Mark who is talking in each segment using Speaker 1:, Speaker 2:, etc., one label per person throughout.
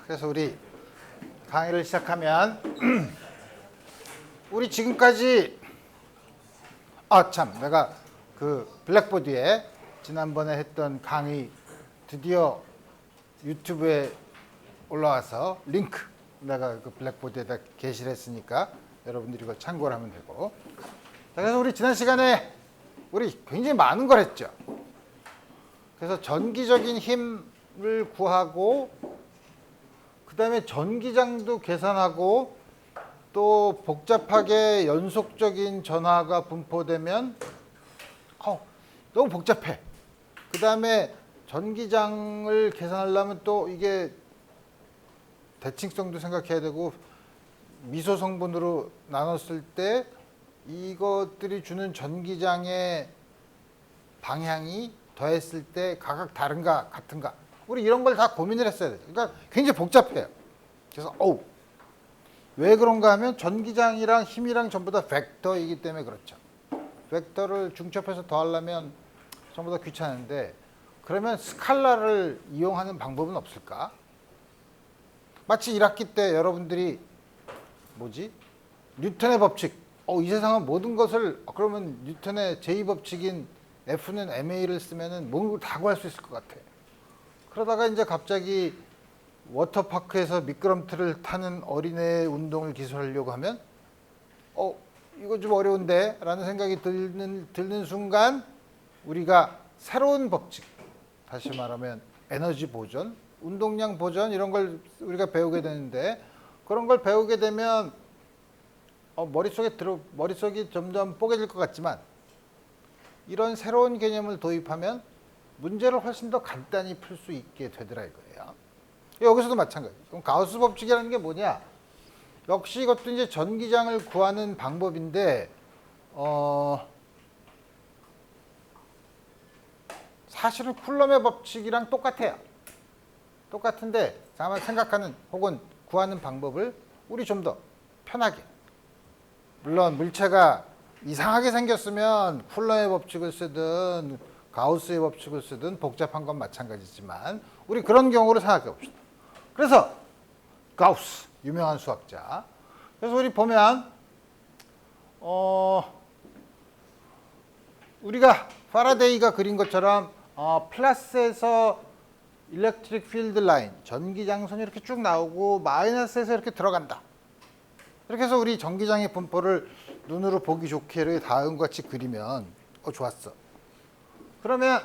Speaker 1: 그래서 우리 강의를 시작하면 우리 지금까지 내가 그 블랙보드에 지난번에 했던 강의 드디어 유튜브에 올라와서 링크 내가 그 블랙보드에다 게시를 했으니까 여러분들이 이거 참고를 하면 되고. 자, 그래서 우리 지난 시간에 우리 굉장히 많은 걸 했죠. 그래서 전기적인 힘을 구하고 그 다음에 전기장도 계산하고 또 복잡하게 연속적인 전하가 분포되면 너무 복잡해. 그 다음에 전기장을 계산하려면 또 이게 대칭성도 생각해야 되고 미소 성분으로 나눴을 때 이것들이 주는 전기장의 방향이 더했을 때 각각 다른가 같은가 우리 이런 걸 다 고민을 했어야 돼요. 그러니까 굉장히 복잡해요. 그래서 왜 그런가 하면 전기장이랑 힘이랑 전부 다 벡터이기 때문에 그렇죠. 벡터를 중첩해서 더하려면 전부 다 귀찮은데 그러면 스칼라를 이용하는 방법은 없을까? 마치 1학기 때 여러분들이 뉴턴의 법칙 이 세상은 모든 것을 그러면 뉴턴의 제2법칙인 F는 ma를 쓰면은 모든 걸 다 구할 수 있을 것 같아. 그러다가 이제 갑자기 워터파크에서 미끄럼틀을 타는 어린애 운동을 기술하려고 하면 이거 좀 어려운데 라는 생각이 드는 순간 우리가 새로운 법칙, 다시 말하면 에너지 보존, 운동량 보존 이런 걸 우리가 배우게 되는데 그런 걸 배우게 되면 머릿속이 점점 뽀개질 것 같지만 이런 새로운 개념을 도입하면 문제를 훨씬 더 간단히 풀 수 있게 되더라 이거예요. 여기서도 마찬가지. 그럼 가우스 법칙이라는 게 뭐냐? 역시 이것도 이제 전기장을 구하는 방법인데 사실은 쿨럼의 법칙이랑 똑같아요. 똑같은데 다만 생각하는 혹은 구하는 방법을 우리 좀 더 편하게. 물론 물체가 이상하게 생겼으면 쿨럼의 법칙을 쓰든 가우스의 법칙을 쓰든 복잡한 건 마찬가지지만 우리 그런 경우를 생각해 봅시다. 그래서 가우스 유명한 수학자. 그래서 우리 보면 우리가 파라데이가 그린 것처럼 플러스에서 일렉트릭 필드 라인 전기장선이 이렇게 쭉 나오고 마이너스에서 이렇게 들어간다. 이렇게 해서 우리 전기장의 분포를 눈으로 보기 좋게 다음과 같이 그리면 좋았어. 그러면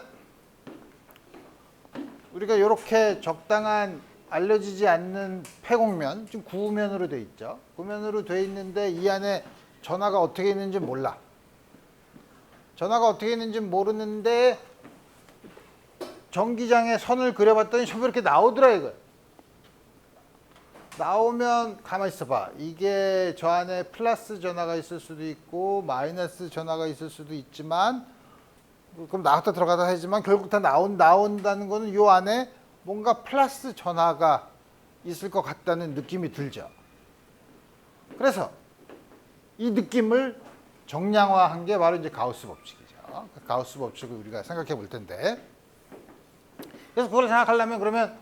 Speaker 1: 우리가 이렇게 적당한 알려지지 않는 폐곡면, 지금 구면으로 돼 있죠. 구면으로 돼 있는데 이 안에 전하가 어떻게 있는지 몰라. 전하가 어떻게 있는지 모르는데 전기장에 선을 그려봤더니 전부 이렇게 나오더라 이거야. 나오면 가만히 있어봐. 이게 저 안에 플러스 전하가 있을 수도 있고 마이너스 전하가 있을 수도 있지만 그럼 나왔다 들어가다 하지만 결국 다 나온다는 거는 요 안에 뭔가 플러스 전하가 있을 것 같다는 느낌이 들죠. 그래서 이 느낌을 정량화한 게 바로 이제 가우스 법칙이죠. 가우스 법칙을 우리가 생각해 볼 텐데. 그래서 그걸 생각하려면 그러면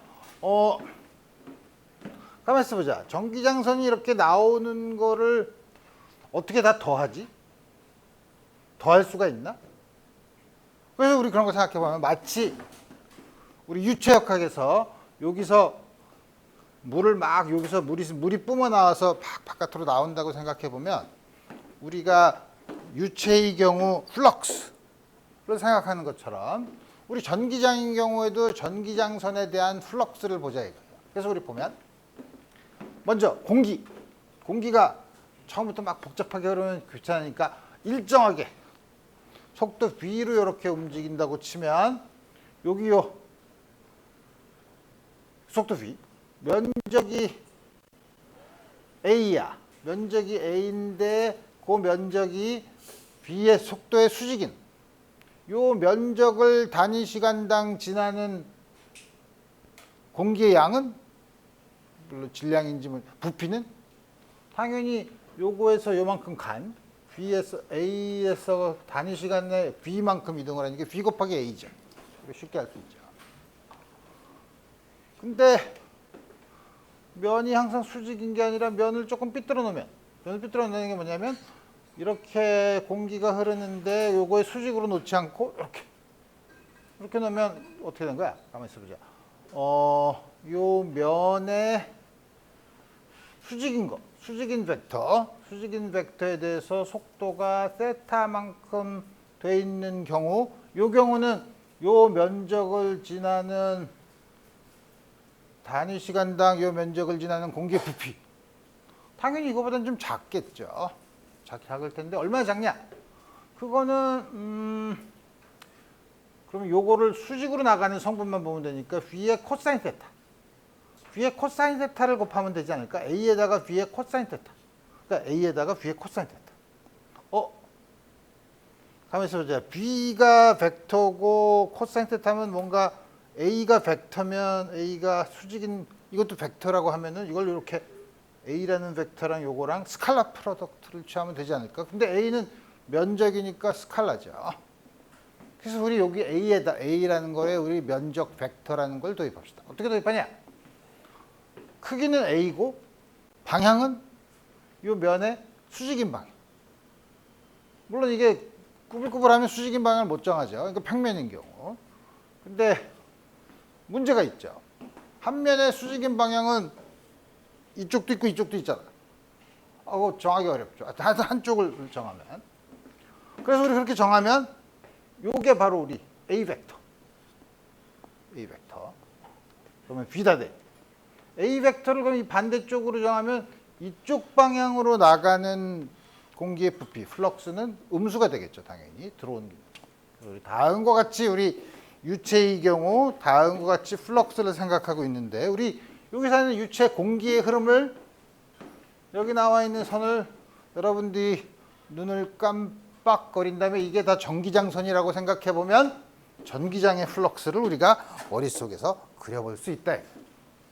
Speaker 1: 가만히 있어보자. 전기장선이 이렇게 나오는 거를 어떻게 다 더하지? 더할 수가 있나? 그래서 우리 그런 거 생각해 보면 마치 우리 유체역학에서 여기서 물이 뿜어 나와서 바깥으로 나온다고 생각해 보면 우리가 유체의 경우 플럭스를 생각하는 것처럼 우리 전기장인 경우에도 전기장선에 대한 플럭스를 보자 이거예요. 그래서 우리 보면 먼저 공기가 처음부터 막 복잡하게 흐르면 귀찮으니까 일정하게 속도 V로 이렇게 움직인다고 치면 여기요 속도 V 면적이 A야. 면적이 A인데 그 면적이 V의 속도의 수직인 요 면적을 단위 시간당 지나는 공기의 양은 물론 질량인지 부피는 당연히 요거에서 요만큼 간 A에서 단위 시간에 V만큼 이동을 하니까 V 곱하기 A죠. 쉽게 할 수 있죠. 근데 면이 항상 수직인 게 아니라 면을 조금 삐뚤어 놓으면, 면을 삐뚤어 놓는 게 뭐냐면 이렇게 공기가 흐르는데 요거에 수직으로 놓지 않고 이렇게 놓으면 어떻게 된 거야? 가만히 있어 보자. 요 면에 수직인 벡터에 대해서 속도가 세타만큼 돼 있는 경우, 요 경우는 요 면적을 지나는 단위 시간당 요 면적을 지나는 공기의 부피, 당연히 이거보다는 좀 작겠죠. 작을 텐데 얼마나 작냐? 그거는 그러면 요거를 수직으로 나가는 성분만 보면 되니까 V의 코사인 세타, V의 코사인 세타를 곱하면 되지 않을까? A에다가 V의 코사인 세타, 그러니까 A에다가 V의 코사인 세타. 가만히 있어보자. B가 벡터고 코사인 세타면 뭔가 A가 벡터면 A가 수직인, 이것도 벡터라고 하면은 이걸 이렇게 A라는 벡터랑 요거랑 스칼라 프로덕트를 취하면 되지 않을까? 근데 A는 면적이니까 스칼라죠. 그래서 우리 여기 A라는 거에 우리 면적 벡터라는 걸 도입합시다. 어떻게 도입하냐? 크기는 A고 방향은 요 면의 수직인 방향. 물론 이게 꾸불꾸불하면 수직인 방향을 못 정하죠. 그러니까 평면인 경우. 근데 문제가 있죠. 한 면의 수직인 방향은 이쪽도 있고 이쪽도 있잖아. 그거 정하기 어렵죠. 한쪽을 정하면. 그래서 우리 그렇게 정하면 요게 바로 우리 A 벡터. 그러면 B다 돼. A 벡터를 그럼 이 반대쪽으로 정하면 이쪽 방향으로 나가는 공기의 부피, 플럭스는 음수가 되겠죠, 당연히. 들어온 다음과 같이 우리 유체의 경우 다음과 같이 플럭스를 생각하고 있는데, 우리 여기서는 유체 공기의 흐름을, 여기 나와 있는 선을 여러분들이 눈을 깜빡거린 다음에 이게 다 전기장선이라고 생각해 보면 전기장의 플럭스를 우리가 머릿속에서 그려볼 수 있다.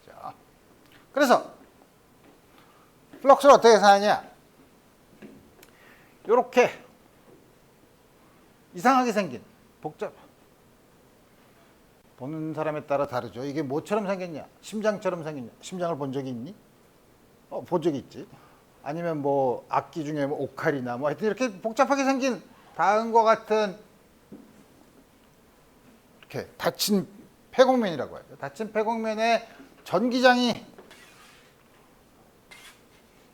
Speaker 1: 자, 그래서 플럭스를 어떻게 계산하냐? 이렇게 이상하게 생긴, 보는 사람에 따라 다르죠. 이게 뭐처럼 생겼냐? 심장처럼 생겼냐? 심장을 본 적이 있니? 본 적이 있지. 아니면 뭐 악기 중에 뭐 오카리나 뭐 하여튼 이렇게 복잡하게 생긴 다음과 같은 이렇게 닫힌 폐곡면이라고 하죠. 닫힌 폐곡면에 전기장이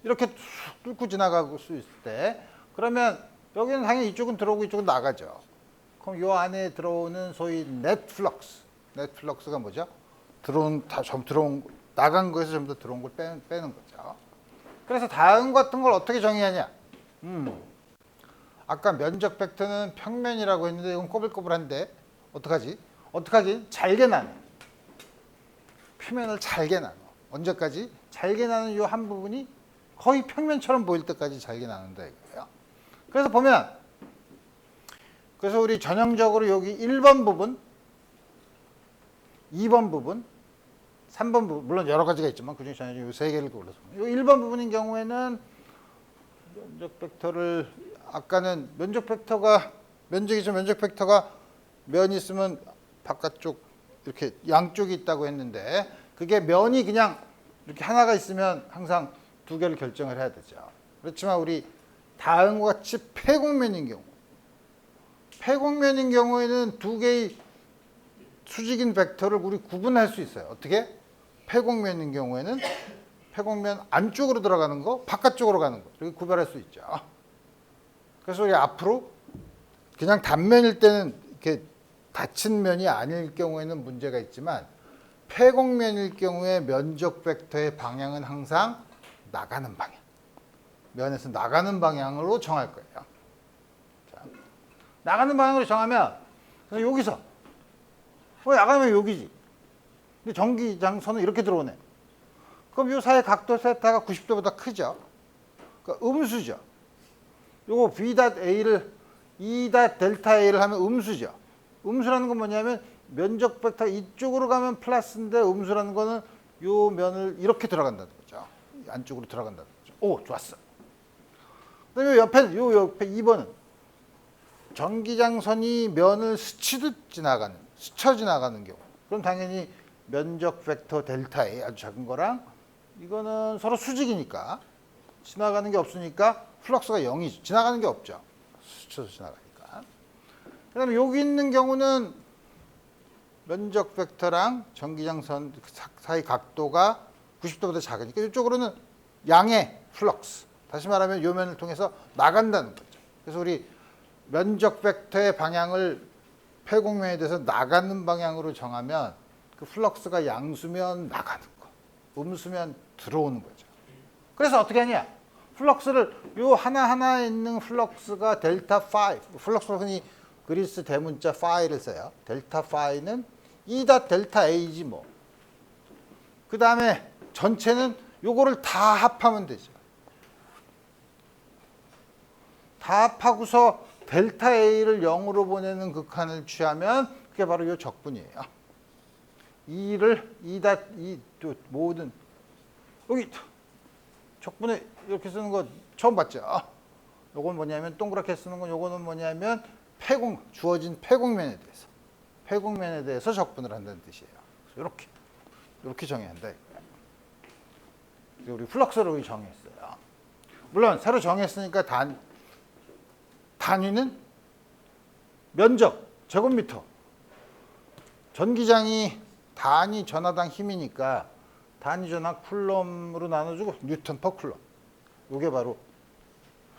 Speaker 1: 이렇게 쑥 뚫고 지나갈 수 있을 때, 그러면 여기는 당연히 이쪽은 들어오고 이쪽은 나가죠. 그럼 이 안에 들어오는 소위 넷 플럭스가 뭐죠? 나간 거에서 전부 다 들어온 걸 빼는 거죠. 그래서 다음 같은 걸 어떻게 정의하냐? 아까 면적 벡터는 평면이라고 했는데 이건 꼬불꼬불한데 어떡하지? 잘게 나눠. 표면을 잘게 나눠. 언제까지? 잘게 나눈 이 한 부분이 거의 평면처럼 보일 때까지 잘게 나눈다 이거예요. 그래서 보면, 그래서 우리 전형적으로 여기 1번 부분, 2번 부분, 3번 부분, 물론 여러 가지가 있지만 그중에 전형적으로 이 세 개를 골라서, 이 1번 부분인 경우에는 면적 벡터를, 아까는 면적 벡터가 면이 있으면 바깥쪽 이렇게 양쪽이 있다고 했는데, 그게 면이 그냥 이렇게 하나가 있으면 항상 두 개를 결정을 해야 되죠. 그렇지만 우리 다음과 같이 폐곡면인 경우에는 두 개의 수직인 벡터를 우리 구분할 수 있어요. 어떻게? 폐곡면인 경우에는 폐곡면 안쪽으로 들어가는 거, 바깥쪽으로 가는 거, 이렇게 구별할 수 있죠. 그래서 우리 앞으로 그냥 단면일 때는 이렇게 닫힌 면이 아닐 경우에는 문제가 있지만, 폐곡면일 경우에 면적 벡터의 방향은 항상 나가는 방향, 면에서 나가는 방향으로 정할 거예요. 자, 나가는 방향으로 정하면, 여기서 나가면 여기지. 근데 전기장선은 이렇게 들어오네. 그럼 이 사이 각도 세타가 90도보다 크죠. 그러니까 음수죠. 요거 V.A를 E.델타 A를 하면 음수죠. 음수라는 건 뭐냐면 면적 벡터 이쪽으로 가면 플러스인데, 음수라는 거는 요 면을 이렇게 들어간다는 거죠. 안쪽으로 들어간다는 거죠. 오, 좋았어. 그다음에 옆에 2번은 전기장선이 면을 스쳐 지나가는 경우. 그럼 당연히 면적 벡터 델타 A 아주 작은 거랑 이거는 서로 수직이니까 지나가는 게 없으니까 플럭스가 0이죠. 지나가는 게 없죠. 스쳐서 지나가니까. 그 다음에 여기 있는 경우는 면적 벡터랑 전기장선 사이 각도가 90도보다 작으니까 이쪽으로는 양의 플럭스. 다시 말하면 요 면을 통해서 나간다는 거죠. 그래서 우리 면적 벡터의 방향을 폐곡면에 대해서 나가는 방향으로 정하면 그 플럭스가 양수면 나가는 거, 음수면 들어오는 거죠. 그래서 어떻게 하냐? 플럭스를 요 하나하나에 있는 플럭스가 델타 파이, 플럭스로 흔히 그리스 대문자 파이를 써요. 델타 파이는 2다 델타 A지 뭐. 그 다음에 전체는 요거를 다 합하면 되죠. 다 합하고서 델타 A를 0으로 보내는 극한을 취하면 그게 바로 요 적분이에요. 2이 모든 여기 적분에 이렇게 쓰는 거 처음 봤죠? 요건 뭐냐면 동그랗게 쓰는 건 요거는 뭐냐면 주어진 폐곡면에 대해서 적분을 한다는 뜻이에요. 그래서 이렇게 정해야 한다. 우리 플럭스로 정했어요. 물론 새로 정했으니까 단위는 면적 제곱미터. 전기장이 단위 전하당 힘이니까 단위 전하 쿨럼으로 나눠주고 뉴턴 퍼 쿨럼. 이게 바로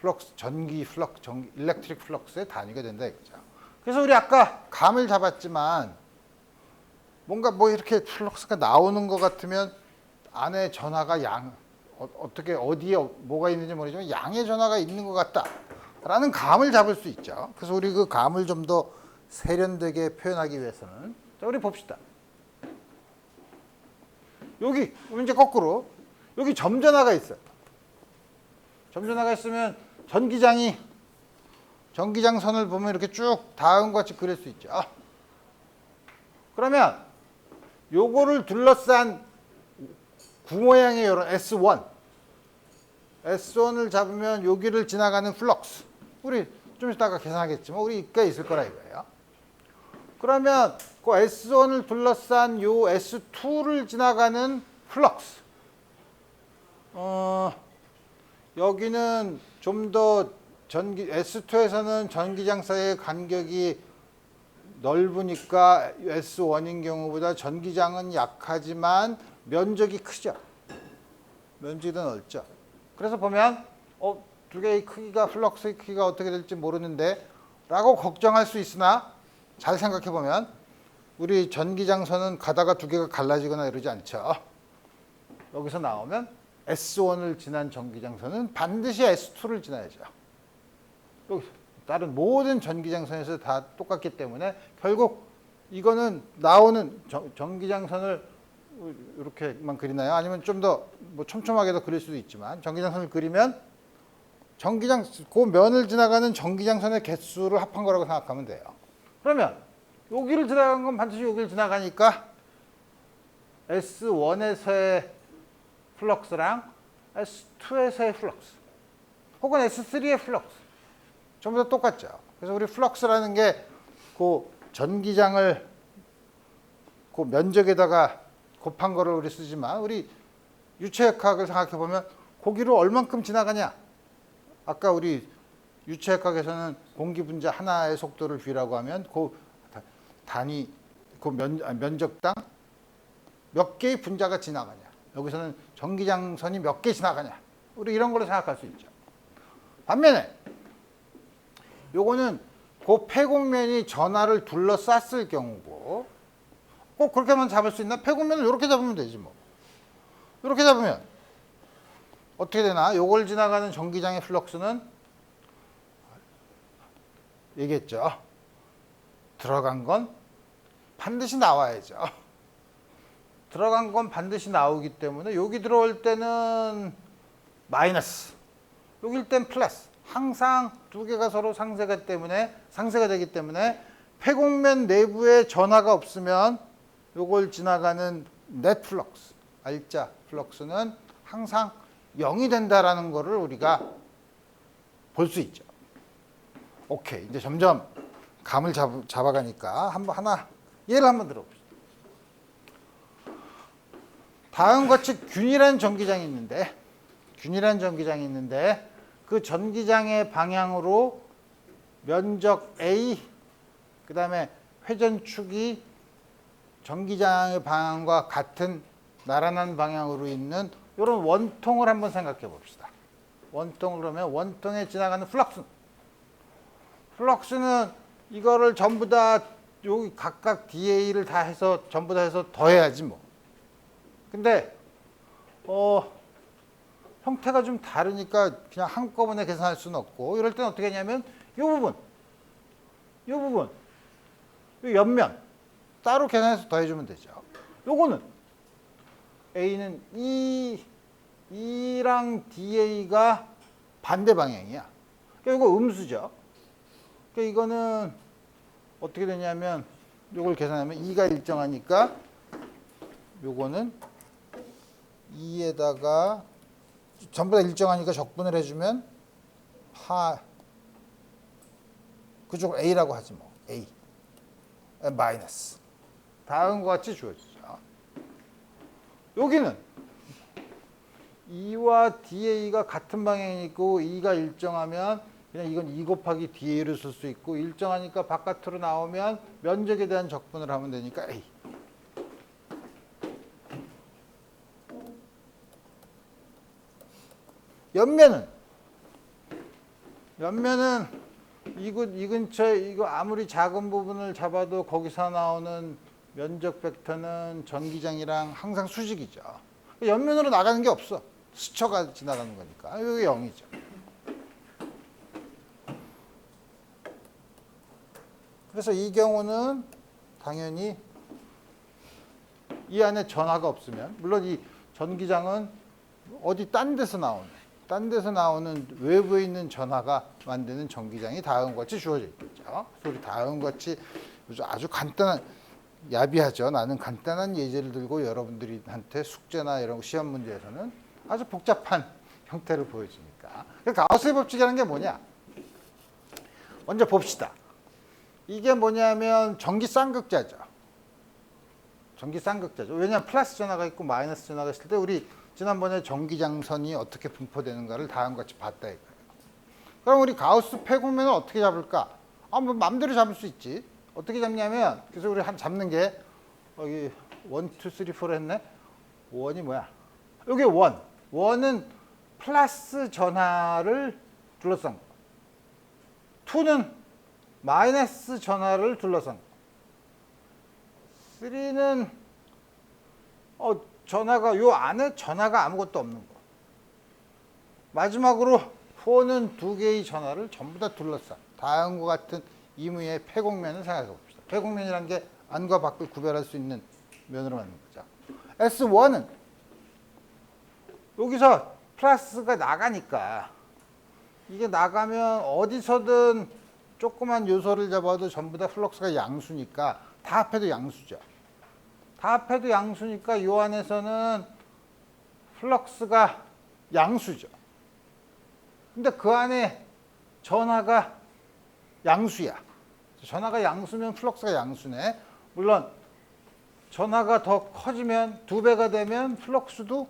Speaker 1: 플럭스, 일렉트릭 플럭스의 단위가 된다 이거죠. 그래서 우리 아까 감을 잡았지만 뭔가 뭐 이렇게 플럭스가 나오는 것 같으면 안에 전하가 어디에 뭐가 있는지 모르지만 양의 전하가 있는 것 같다라는 감을 잡을 수 있죠. 그래서 우리 그 감을 좀 더 세련되게 표현하기 위해서는 자, 우리 봅시다. 여기 이제 거꾸로 여기 점전하가 있어요. 점전하가 있으면 전기장선을 보면 이렇게 쭉 다음과 같이 그릴 수 있죠. 그러면 요거를 둘러싼 구 모양의 이런 S1을 잡으면 여기를 지나가는 플럭스. 우리 좀 이따가 계산하겠지만 우리 이가 있을 거라 이거예요. 그러면 그 S1을 둘러싼 요 S2를 지나가는 플럭스. 여기는 좀 더 S2에서는 전기장 사이의 간격이 넓으니까 S1인 경우보다 전기장은 약하지만 면적이 크죠. 면적이 더 넓죠. 그래서 보면 두 개의 크기가 플럭스의 크기가 어떻게 될지 모르는데 라고 걱정할 수 있으나 잘 생각해 보면 우리 전기장선은 가다가 두 개가 갈라지거나 이러지 않죠. 여기서 나오면 S1을 지난 전기장선은 반드시 S2를 지나야죠. 여기서 다른 모든 전기장선에서 다 똑같기 때문에 결국 이거는 나오는 전기장선을 이렇게만 그리나요? 아니면 좀 더 뭐 촘촘하게 더 그릴 수도 있지만 전기장선을 그리면 그 면을 지나가는 전기장선의 개수를 합한 거라고 생각하면 돼요. 그러면 여기를 지나간 건 반드시 여기를 지나가니까 S1에서의 플럭스랑 S2에서의 플럭스 혹은 S3의 플럭스 전부 다 똑같죠. 그래서 우리 플럭스라는 게 그 전기장을 그 면적에다가 곱한 거를 우리 쓰지만 우리 유체역학을 생각해 보면 거기로 얼만큼 지나가냐. 아까 우리 유체역학에서는 공기 분자 하나의 속도를 v라고 하면 그 단위 면적당 몇 개의 분자가 지나가냐. 여기서는 전기장선이 몇 개 지나가냐. 우리 이런 걸로 생각할 수 있죠. 반면에 요거는 그 폐곡면이 전하를 둘러쌌을 경우고 꼭 그렇게만 잡을 수 있나? 폐곡면을 이렇게 잡으면 되지 뭐. 이렇게 잡으면 어떻게 되나? 요걸 지나가는 전기장의 플럭스는 얘기했죠. 들어간 건 반드시 나와야죠. 들어간 건 반드시 나오기 때문에 여기 들어올 때는 마이너스, 여기일 땐 플러스. 항상 두 개가 서로 상쇄가 되기 때문에 폐곡면 내부에 전하가 없으면 요걸 지나가는 넷 플럭스, 알짜 플럭스는 항상 0이 된다라는 거를 우리가 볼 수 있죠. 오케이. 이제 점점 감을 잡아가니까 예를 한번 들어봅시다. 다음과 같이 균일한 전기장이 있는데 그 전기장의 방향으로 면적 A 그 다음에 회전축이 전기장의 방향과 같은 나란한 방향으로 있는 이런 원통을 한번 생각해 봅시다. 원통을 그러면 원통에 지나가는 플럭스는 이거를 전부 다 여기 각각 DA를 다 해서 전부 다 해서 더해야지 뭐. 근데 형태가 좀 다르니까 그냥 한꺼번에 계산할 수는 없고 이럴 때는 어떻게 하냐면 이 부분 요 옆면 따로 계산해서 더해주면 되죠. 요거는 A는 E랑 DA가 반대 방향이야. 그러니까 이거 음수죠. 그러니까 이거는 어떻게 되냐면 요걸 계산하면 E가 일정하니까 요거는 E에다가 전부 다 일정하니까 적분을 해주면 그쪽을 A라고 하지 뭐. A 마이너스 다음과 같이 주어지죠. 여기는 E와 DA가 같은 방향이고 E가 일정하면 그냥 이건 E 곱하기 DA를 쓸 수 있고 일정하니까 바깥으로 나오면 면적에 대한 적분을 하면 되니까 A. 옆면은 이 근처에 이거 아무리 작은 부분을 잡아도 거기서 나오는 면적 벡터는 전기장이랑 항상 수직이죠. 옆면으로 나가는 게 없어. 스쳐가 지나가는 거니까. 이게 0이죠. 그래서 이 경우는 당연히 이 안에 전하가 없으면 물론 이 전기장은 어디 딴 데서 나오는 외부에 있는 전하가 만드는 전기장이 다음과 같이 주어져 있겠죠. 그래서 우리 다음과 같이 아주 간단한 야비하죠. 나는 간단한 예제를 들고 여러분들한테 숙제나 이런 시험 문제에서는 아주 복잡한 형태를 보여주니까. 가우스의 법칙이라는 게 뭐냐? 먼저 봅시다. 이게 뭐냐면 전기 쌍극자죠. 왜냐하면 플러스 전하가 있고 마이너스 전하가 있을 때 우리 지난번에 전기장선이 어떻게 분포되는가를 다음과 같이 봤다 이거예요. 그럼 우리 가우스 폐곡면을 어떻게 잡을까? 뭐 마음대로 잡을 수 있지. 어떻게 잡냐면 그래서 우리 잡는 게 여기 1, 2, 3, 4 했네. 1이 뭐야? 여기 1. 1은 플러스 전하를 둘러싼 거. 2는 마이너스 전하를 둘러싼 거. 3는 전하가 요 안에 전하가 아무것도 없는 거. 마지막으로 4는 두 개의 전하를 전부 다 둘러싼 다음과 같은 이무의 폐곡면을 생각해 봅시다. 폐곡면이라는 게 안과 밖을 구별할 수 있는 면으로 만든 거죠. S1은 여기서 플러스가 나가니까 이게 나가면 어디서든 조그만 요소를 잡아도 전부 다 플럭스가 양수니까 다 합해도 양수죠. 다 합해도 양수니까 요 안에서는 플럭스가 양수죠. 근데 그 안에 전하가 양수야. 전하가 양수면 플럭스가 양수네. 물론 전하가 더 커지면 2배가 되면 플럭스도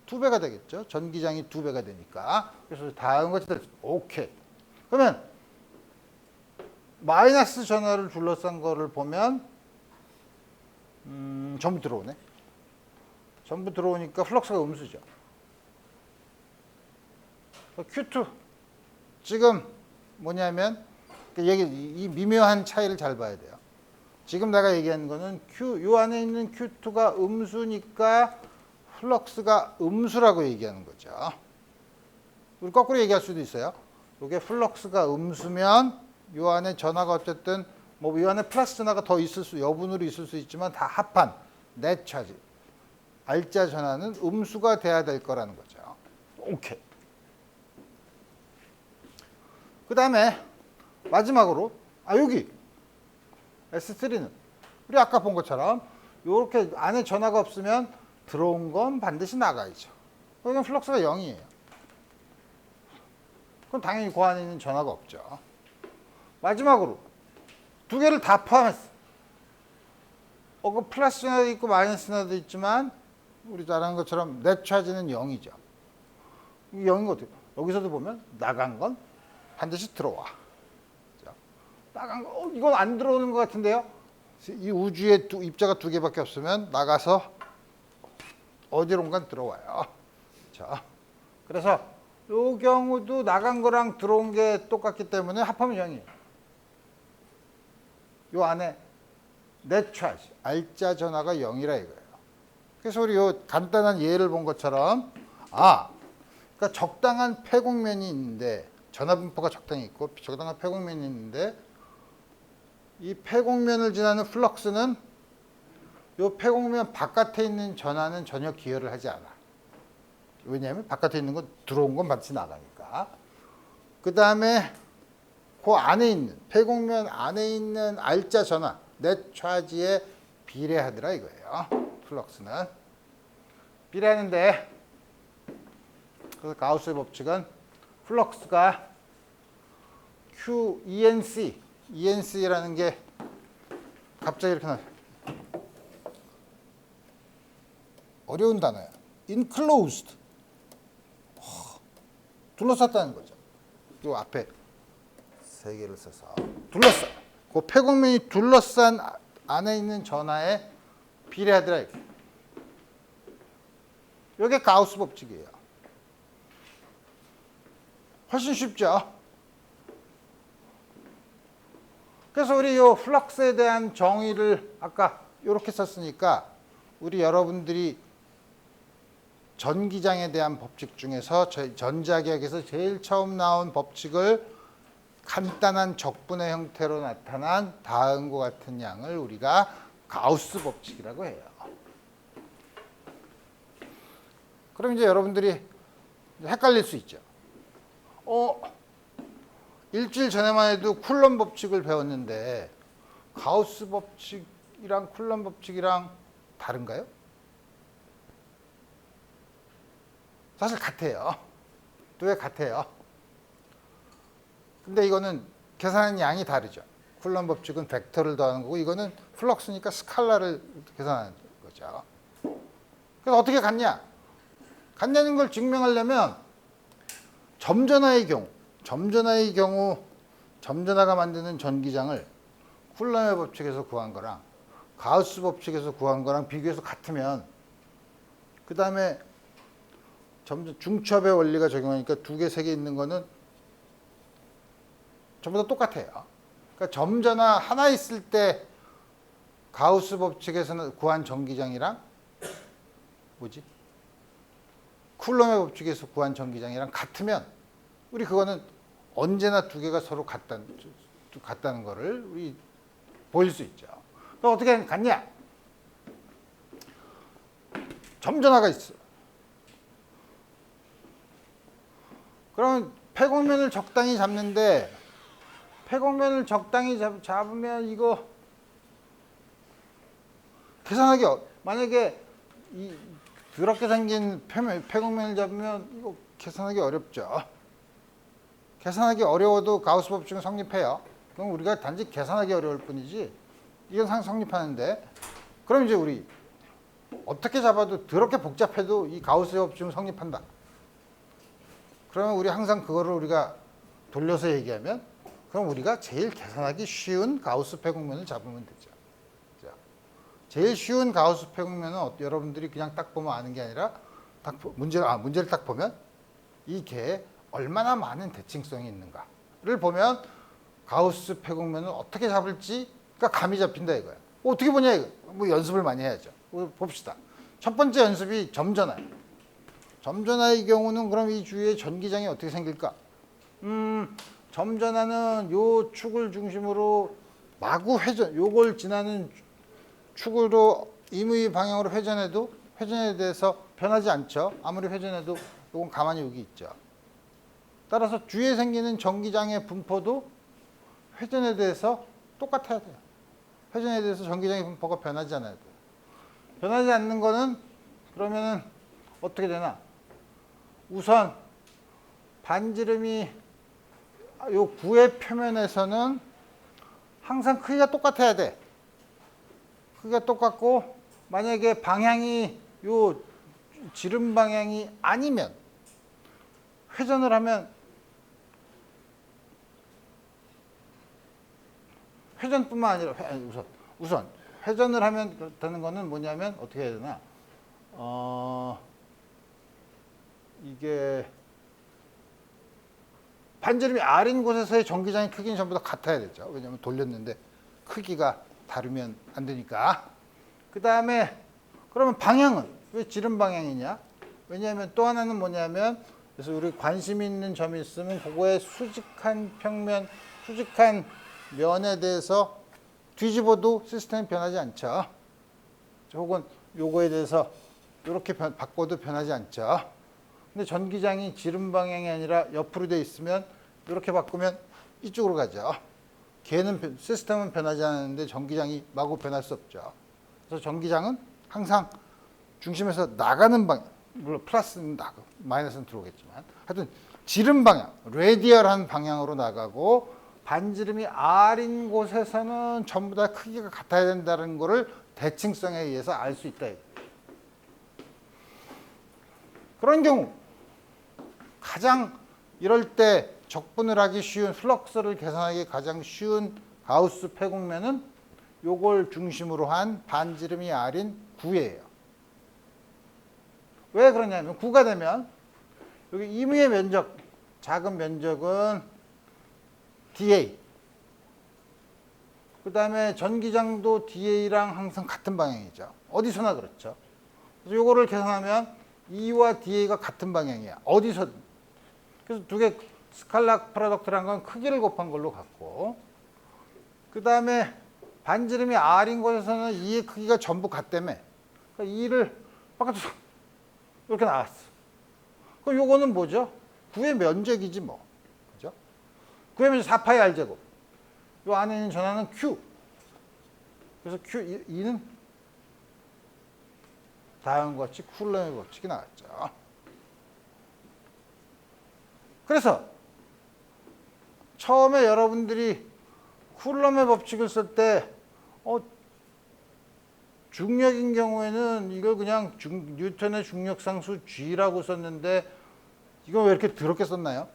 Speaker 1: 2배가 되겠죠. 전기장이 2배가 되니까. 그래서 다음과 같이 오케이. 그러면 마이너스 전하를 둘러싼 거를 보면 전부 들어오네. 전부 들어오니까 플럭스가 음수죠. Q2 지금 뭐냐면 이 미묘한 차이를 잘 봐야 돼요. 지금 내가 얘기하는 거는 요 안에 있는 Q2가 음수니까 플럭스가 음수라고 얘기하는 거죠. 우리 거꾸로 얘기할 수도 있어요. 이게 플럭스가 음수면 요 안에 전하가 어쨌든 뭐 이 안에 플러스 전하가 더 여분으로 있을 수 있지만 다 합한 넷 차지 알짜 전하는 음수가 돼야 될 거라는 거죠. 오케이. 그 다음에 마지막으로 여기 S3는 우리 아까 본 것처럼 이렇게 안에 전하가 없으면 들어온 건 반드시 나가야죠. 그러면 플럭스가 0이에요. 그럼 당연히 그 안에 있는 전하가 없죠. 마지막으로 두 개를 다 포함했어. 그 플러스 전하도 있고 마이너스 전하도 있지만 우리 잘 아는 것처럼 넷 차지는 0이죠. 0인 거 어떻게? 여기서도 보면 나간 건 반드시 들어와. 자, 나간 거 이건 안 들어오는 것 같은데요? 이 우주에 입자가 두 개밖에 없으면 나가서 어디론가 들어와요. 자, 그래서 이 경우도 나간 거랑 들어온 게 똑같기 때문에 합하면 0이에요. 요 안에 넷 차지, 알짜 전하가 0이라 이거예요. 그래서 우리 요 간단한 예를 본 것처럼 그러니까 적당한 폐곡면이 있는데 전하 분포가 적당히 있고 적당한 폐곡면이 있는데 이 폐곡면을 지나는 플럭스는 이 폐곡면 바깥에 있는 전하는 전혀 기여를 하지 않아. 왜냐하면 바깥에 있는 건 들어온 건 반드시 나가니까. 그 다음에 그 안에 있는 폐곡면 안에 있는 알짜 전하 넷 차지에 비례하더라 이거예요. 플럭스는 비례하는데 그래서 가우스의 법칙은 플럭스가 ENC라는 게 갑자기 이렇게 나와요. 어려운 단어야. enclosed. 둘러쌌다는 거죠. 이 앞에 세 개를 써서 둘러싸. 그 폐곡면이 둘러싼 안에 있는 전하에 비례하더라. 이게 가우스 법칙이에요. 훨씬 쉽죠. 그래서 우리 이 플럭스에 대한 정의를 아까 이렇게 썼으니까 우리 여러분들이 전기장에 대한 법칙 중에서 전자기학에서 제일 처음 나온 법칙을 간단한 적분의 형태로 나타난 다음과 같은 양을 우리가 가우스 법칙이라고 해요. 그럼 이제 여러분들이 헷갈릴 수 있죠. 일주일 전에만 해도 쿨럼 법칙을 배웠는데 가우스 법칙이랑 쿨럼 법칙이랑 다른가요? 사실 같아요. 두 개 같아요. 근데 이거는 계산하는 양이 다르죠. 쿨럼 법칙은 벡터를 더하는 거고 이거는 플럭스니까 스칼라를 계산하는 거죠. 그래서 어떻게 같냐? 같냐는 걸 증명하려면 점전하의 경우 점전하가 만드는 전기장을 쿨럼의 법칙에서 구한 거랑 가우스 법칙에서 구한 거랑 비교해서 같으면 그 다음에 중첩의 원리가 적용하니까 두 개, 세 개 있는 거는 전부 다 똑같아요. 그러니까 점전하 하나 있을 때 가우스 법칙에서는 구한 전기장이랑 쿨럼의 법칙에서 구한 전기장이랑 같으면 우리 그거는 언제나 두 개가 서로 같다는 거를 우리 보일 수 있죠. 그럼 어떻게 같냐? 점전하가 있어. 그러면 폐곡면을 적당히 잡는데 폐곡면을 적당히 잡으면 이거 계산하기 만약에 이 더럽게 생긴 폐곡면을 잡으면 이거 계산하기 어렵죠. 계산하기 어려워도 가우스 법칙은 성립해요. 그럼 우리가 단지 계산하기 어려울 뿐이지 이건 성립하는데 그럼 이제 우리 어떻게 잡아도 더럽게 복잡해도 이 가우스 법칙은 성립한다. 그러면 우리 항상 그거를 우리가 돌려서 얘기하면 그럼 우리가 제일 계산하기 쉬운 가우스 폐곡면을 잡으면 되죠. 자, 제일 쉬운 가우스 폐곡면은 여러분들이 그냥 딱 보면 아는 게 아니라 문제를 딱 보면 이 개에 얼마나 많은 대칭성이 있는가를 보면 가우스 폐곡면을 어떻게 잡을지가 감이 잡힌다 이거야. 어떻게 보냐 이거. 뭐 연습을 많이 해야죠. 봅시다. 첫 번째 연습이 점전하. 점전하의 경우는 그럼 이 주위에 전기장이 어떻게 생길까? 점전하는 요 축을 중심으로 마구 요걸 지나는 축으로 임의 방향으로 회전해도 회전에 대해서 변하지 않죠. 아무리 회전해도 요건 가만히 여기 있죠. 따라서 주위에 생기는 전기장의 분포도 회전에 대해서 똑같아야 돼요. 회전에 대해서 전기장의 분포가 변하지 않아야 돼요. 변하지 않는 거는 그러면은 어떻게 되나? 우선 반지름이 요 구의 표면에서는 항상 크기가 똑같아야 돼. 크기가 똑같고 만약에 방향이 요 지름 방향이 아니면 회전을 하면 회전뿐만 아니라 우선 회전을 하면 되는 거는 뭐냐면 어떻게 해야 되나? 이게 반지름이 R인 곳에서의 전기장의 크기는 전부 다 같아야 되죠. 왜냐하면 돌렸는데 크기가 다르면 안 되니까. 그 다음에 그러면 방향은 왜 지름 방향이냐? 왜냐하면 또 하나는 뭐냐면 그래서 우리 관심 있는 점이 있으면 그거의 수직한 평면, 수직한 면에 대해서 뒤집어도 시스템이 변하지 않죠. 혹은 요거에 대해서 이렇게 바꿔도 변하지 않죠. 근데 전기장이 지름 방향이 아니라 옆으로 돼 있으면 이렇게 바꾸면 이쪽으로 가죠. 걔는 시스템은 변하지 않는데 전기장이 마구 변할 수 없죠. 그래서 전기장은 항상 중심에서 나가는 방향, 물론 플러스는 나가고 마이너스는 들어오겠지만 하여튼 지름 방향, 레디얼한 방향으로 나가고 반지름이 R인 곳에서는 전부 다 크기가 같아야 된다는 거를 대칭성에 의해서 알 수 있다. 그런 경우 가장 이럴 때 적분을 하기 쉬운 플럭스를 계산하기 가장 쉬운 가우스 폐곡면은 요걸 중심으로 한 반지름이 R인 구예요. 왜 그러냐면 구가 되면 여기 임의의 면적, 작은 면적은 dA. 그 다음에 전기장도 dA랑 항상 같은 방향이죠. 어디서나 그렇죠. 그래서 요거를 계산하면 E와 dA가 같은 방향이야. 어디서든. 그래서 두 개 스칼라 프로덕트라는 건 크기를 곱한 걸로 같고, 그 다음에 반지름이 R인 곳에서는 E의 크기가 전부 같다며. 그러니까 E를 바깥으로 이렇게 나왔어. 그럼 요거는 뭐죠? 구의 면적이지 뭐. 그죠? 구의 면적 4파이 R제곱. 요 안에 있는 전하는 Q. 그래서 E는 다음과 같이 쿨럼의 법칙이 나왔죠. 그래서 처음에 여러분들이 쿨럼의 법칙을 쓸 때 중력인 경우에는 이걸 그냥 뉴턴의 중력상수 G라고 썼는데 이거 왜 이렇게 더럽게 썼나요?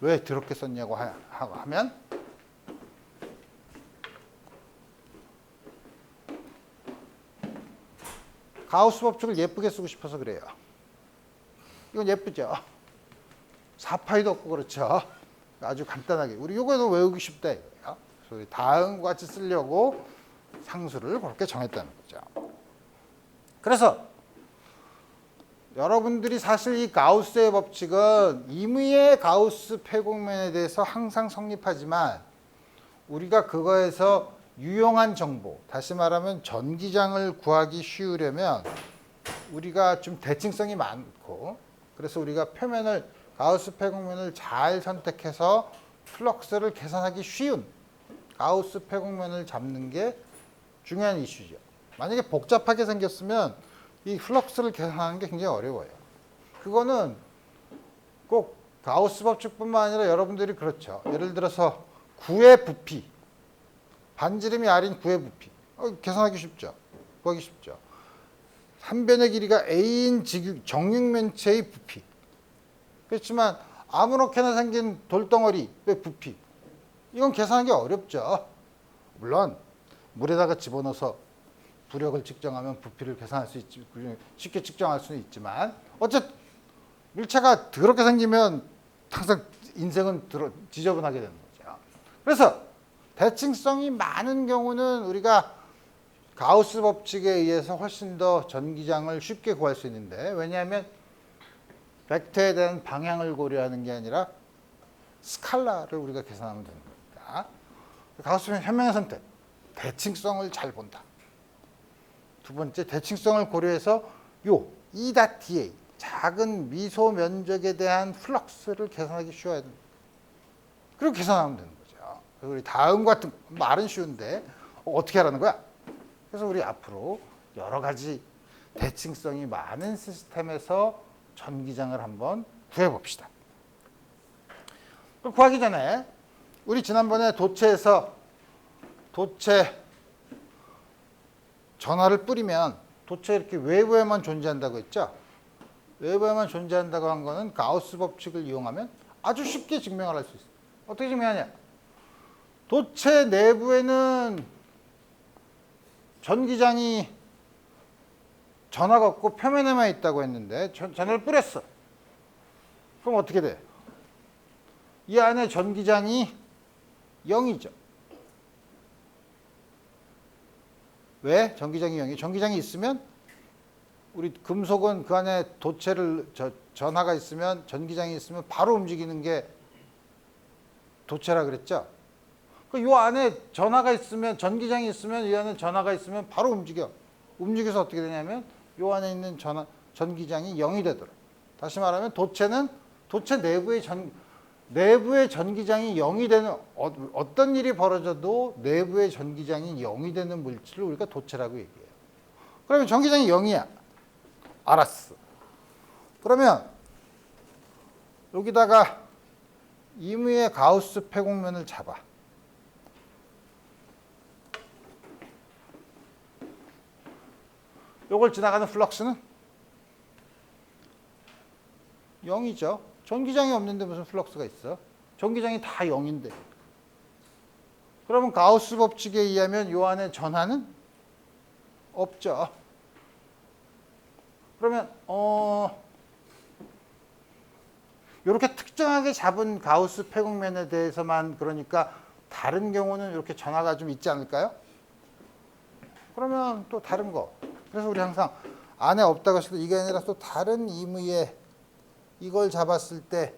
Speaker 1: 왜 더럽게 썼냐고 하면 가우스 법칙을 예쁘게 쓰고 싶어서 그래요. 이건 예쁘죠? 4파이도 없고 그렇죠? 아주 간단하게. 우리 이거도 외우기 쉽다 이거예요. 그래서 다음과 같이 쓰려고 상수를 그렇게 정했다는 거죠. 그래서 여러분들이 사실 이 가우스의 법칙은 임의의 가우스 폐곡면에 대해서 항상 성립하지만 우리가 그거에서 유용한 정보, 다시 말하면 전기장을 구하기 쉬우려면 우리가 좀 대칭성이 많고 그래서 우리가 표면을 가우스 폐곡면을 잘 선택해서 플럭스를 계산하기 쉬운 가우스 폐곡면을 잡는 게 중요한 이슈죠. 만약에 복잡하게 생겼으면 이 플럭스를 계산하는 게 굉장히 어려워요. 그거는 꼭 가우스 법칙뿐만 아니라 여러분들이 그렇죠. 예를 들어서 9의 부피, 반지름이 R인 9의 부피. 계산하기 쉽죠. 구하기 쉽죠. 한 변의 길이가 A인 정육면체의 부피. 그렇지만 아무렇게나 생긴 돌덩어리, 왜 부피? 이건 계산하기 어렵죠. 물론 물에다가 집어넣어서 부력을 측정하면 부피를 계산할 수 있지, 쉽게 측정할 수는 있지만 어쨌든 물체가 더럽게 생기면 항상 인생은 지저분하게 되는 거죠. 그래서 대칭성이 많은 경우는 우리가 가우스 법칙에 의해서 훨씬 더 전기장을 쉽게 구할 수 있는데 왜냐하면 벡터에 대한 방향을 고려하는 게 아니라 스칼라를 우리가 계산하면 되는 겁니다. 가우스는 현명한 선택, 대칭성을 잘 본다. 두 번째, 대칭성을 고려해서 요 E.dA, 작은 미소 면적에 대한 플럭스를 계산하기 쉬워야 됩니다. 그리고 계산하면 되는 거죠. 그래서 우리 다음 같은 말은 쉬운데 어떻게 하라는 거야? 그래서 우리 앞으로 여러 가지 대칭성이 많은 시스템에서 전기장을 한번 구해봅시다. 구하기 전에 우리 지난번에 도체에서 도체 전하를 뿌리면 도체 이렇게 외부에만 존재한다고 했죠? 외부에만 존재한다고 한 거는 가우스 법칙을 이용하면 아주 쉽게 증명을 할 수 있어요. 어떻게 증명하냐? 도체 내부에는 전기장이 전하가 없고 표면에만 있다고 했는데 전하를 뿌렸어. 그럼 어떻게 돼? 이 안에 전기장이 0이죠. 왜? 전기장이 0이. 전기장이 있으면 우리 금속은 그 안에 도체를 전하가 있으면 전기장이 있으면 바로 움직이는 게 도체라 그랬죠. 그 요 안에 전하가 있으면 전기장이 있으면 이 안에 전하가 있으면 바로 움직여. 움직여서 어떻게 되냐면 요 안에 있는 전기장이 0이 되더라. 다시 말하면 도체는 도체 내부의 전기장이 0이 되는 어떤 일이 벌어져도 내부의 전기장이 0이 되는 물질을 우리가 도체라고 얘기해요. 그러면 전기장이 0이야. 알았어. 그러면 여기다가 임의의 가우스 폐곡면을 잡아. 요걸 지나가는 플럭스는 0이죠. 전기장이 없는데 무슨 플럭스가 있어? 전기장이 다 0인데. 그러면 가우스 법칙에 의하면 요 안에 전하는 없죠. 그러면 이렇게 특정하게 잡은 가우스 폐곡면에 대해서만 그러니까 다른 경우는 이렇게 전하가 좀 있지 않을까요? 그러면 또 다른 거. 그래서 우리 항상 안에 없다고 했을 때 이게 아니라 또 다른 임의의 이걸 잡았을 때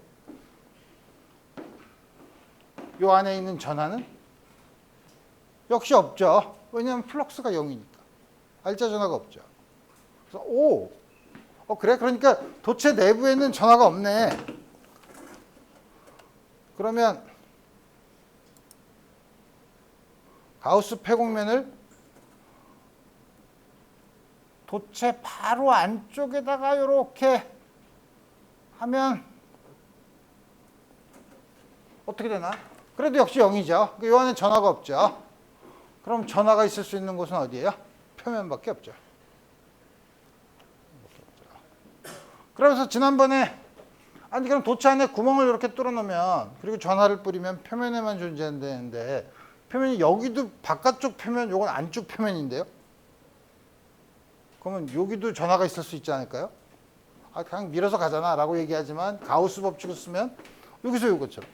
Speaker 1: 요 안에 있는 전하는 역시 없죠. 왜냐하면 플럭스가 0이니까. 알짜 전하가 없죠. 그래서 그래? 그러니까 도체 내부에는 전하가 없네. 그러면 가우스 폐곡면을 도체 바로 안쪽에다가 이렇게 하면 어떻게 되나? 그래도 역시 0이죠. 이 안에 전하가 없죠. 그럼 전하가 있을 수 있는 곳은 어디예요? 표면밖에 없죠. 그래서 지난번에 아니 그럼 도체 안에 구멍을 이렇게 뚫어 놓으면 그리고 전하를 뿌리면 표면에만 존재한다는데 표면이 여기도 바깥쪽 표면, 요건 안쪽 표면인데요. 그러면 여기도 전하가 있을 수 있지 않을까요? 그냥 밀어서 가잖아 라고 얘기하지만 가우스 법칙을 쓰면 여기서 요것처럼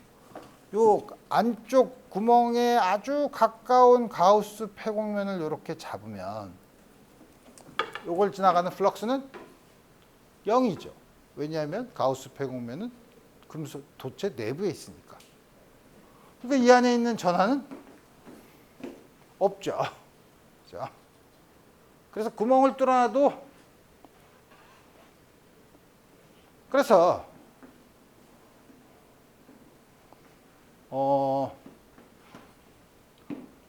Speaker 1: 요 안쪽 구멍에 아주 가까운 가우스 폐곡면을 이렇게 잡으면 요걸 지나가는 플럭스는 0이죠. 왜냐하면 가우스 폐곡면은 금속 도체 내부에 있으니까. 그러니까 이 안에 있는 전하는 없죠. 그렇죠? 그래서 구멍을 뚫어놔도 그래서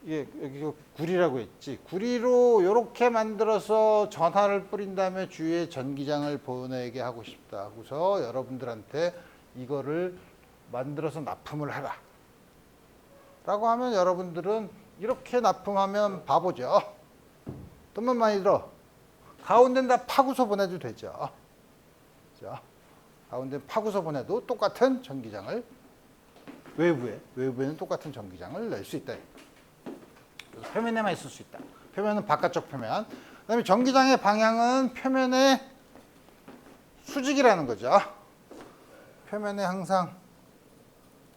Speaker 1: 여기 구리라고 했지. 구리로 이렇게 만들어서 전하를 뿌린 다음에 주위에 전기장을 보내게 하고 싶다 하고서 여러분들한테 이거를 만들어서 납품을 해라 라고 하면 여러분들은 이렇게 납품하면 바보죠. 돈만 많이 들어. 가운데는 다 파고서 보내도 되죠. 그렇죠? 가운데 파고서 보내도 똑같은 전기장을 외부에는 똑같은 전기장을 낼 수 있다. 그래서 표면에만 있을 수 있다. 표면은 바깥쪽 표면. 그다음에 전기장의 방향은 표면의 수직이라는 거죠. 표면에 항상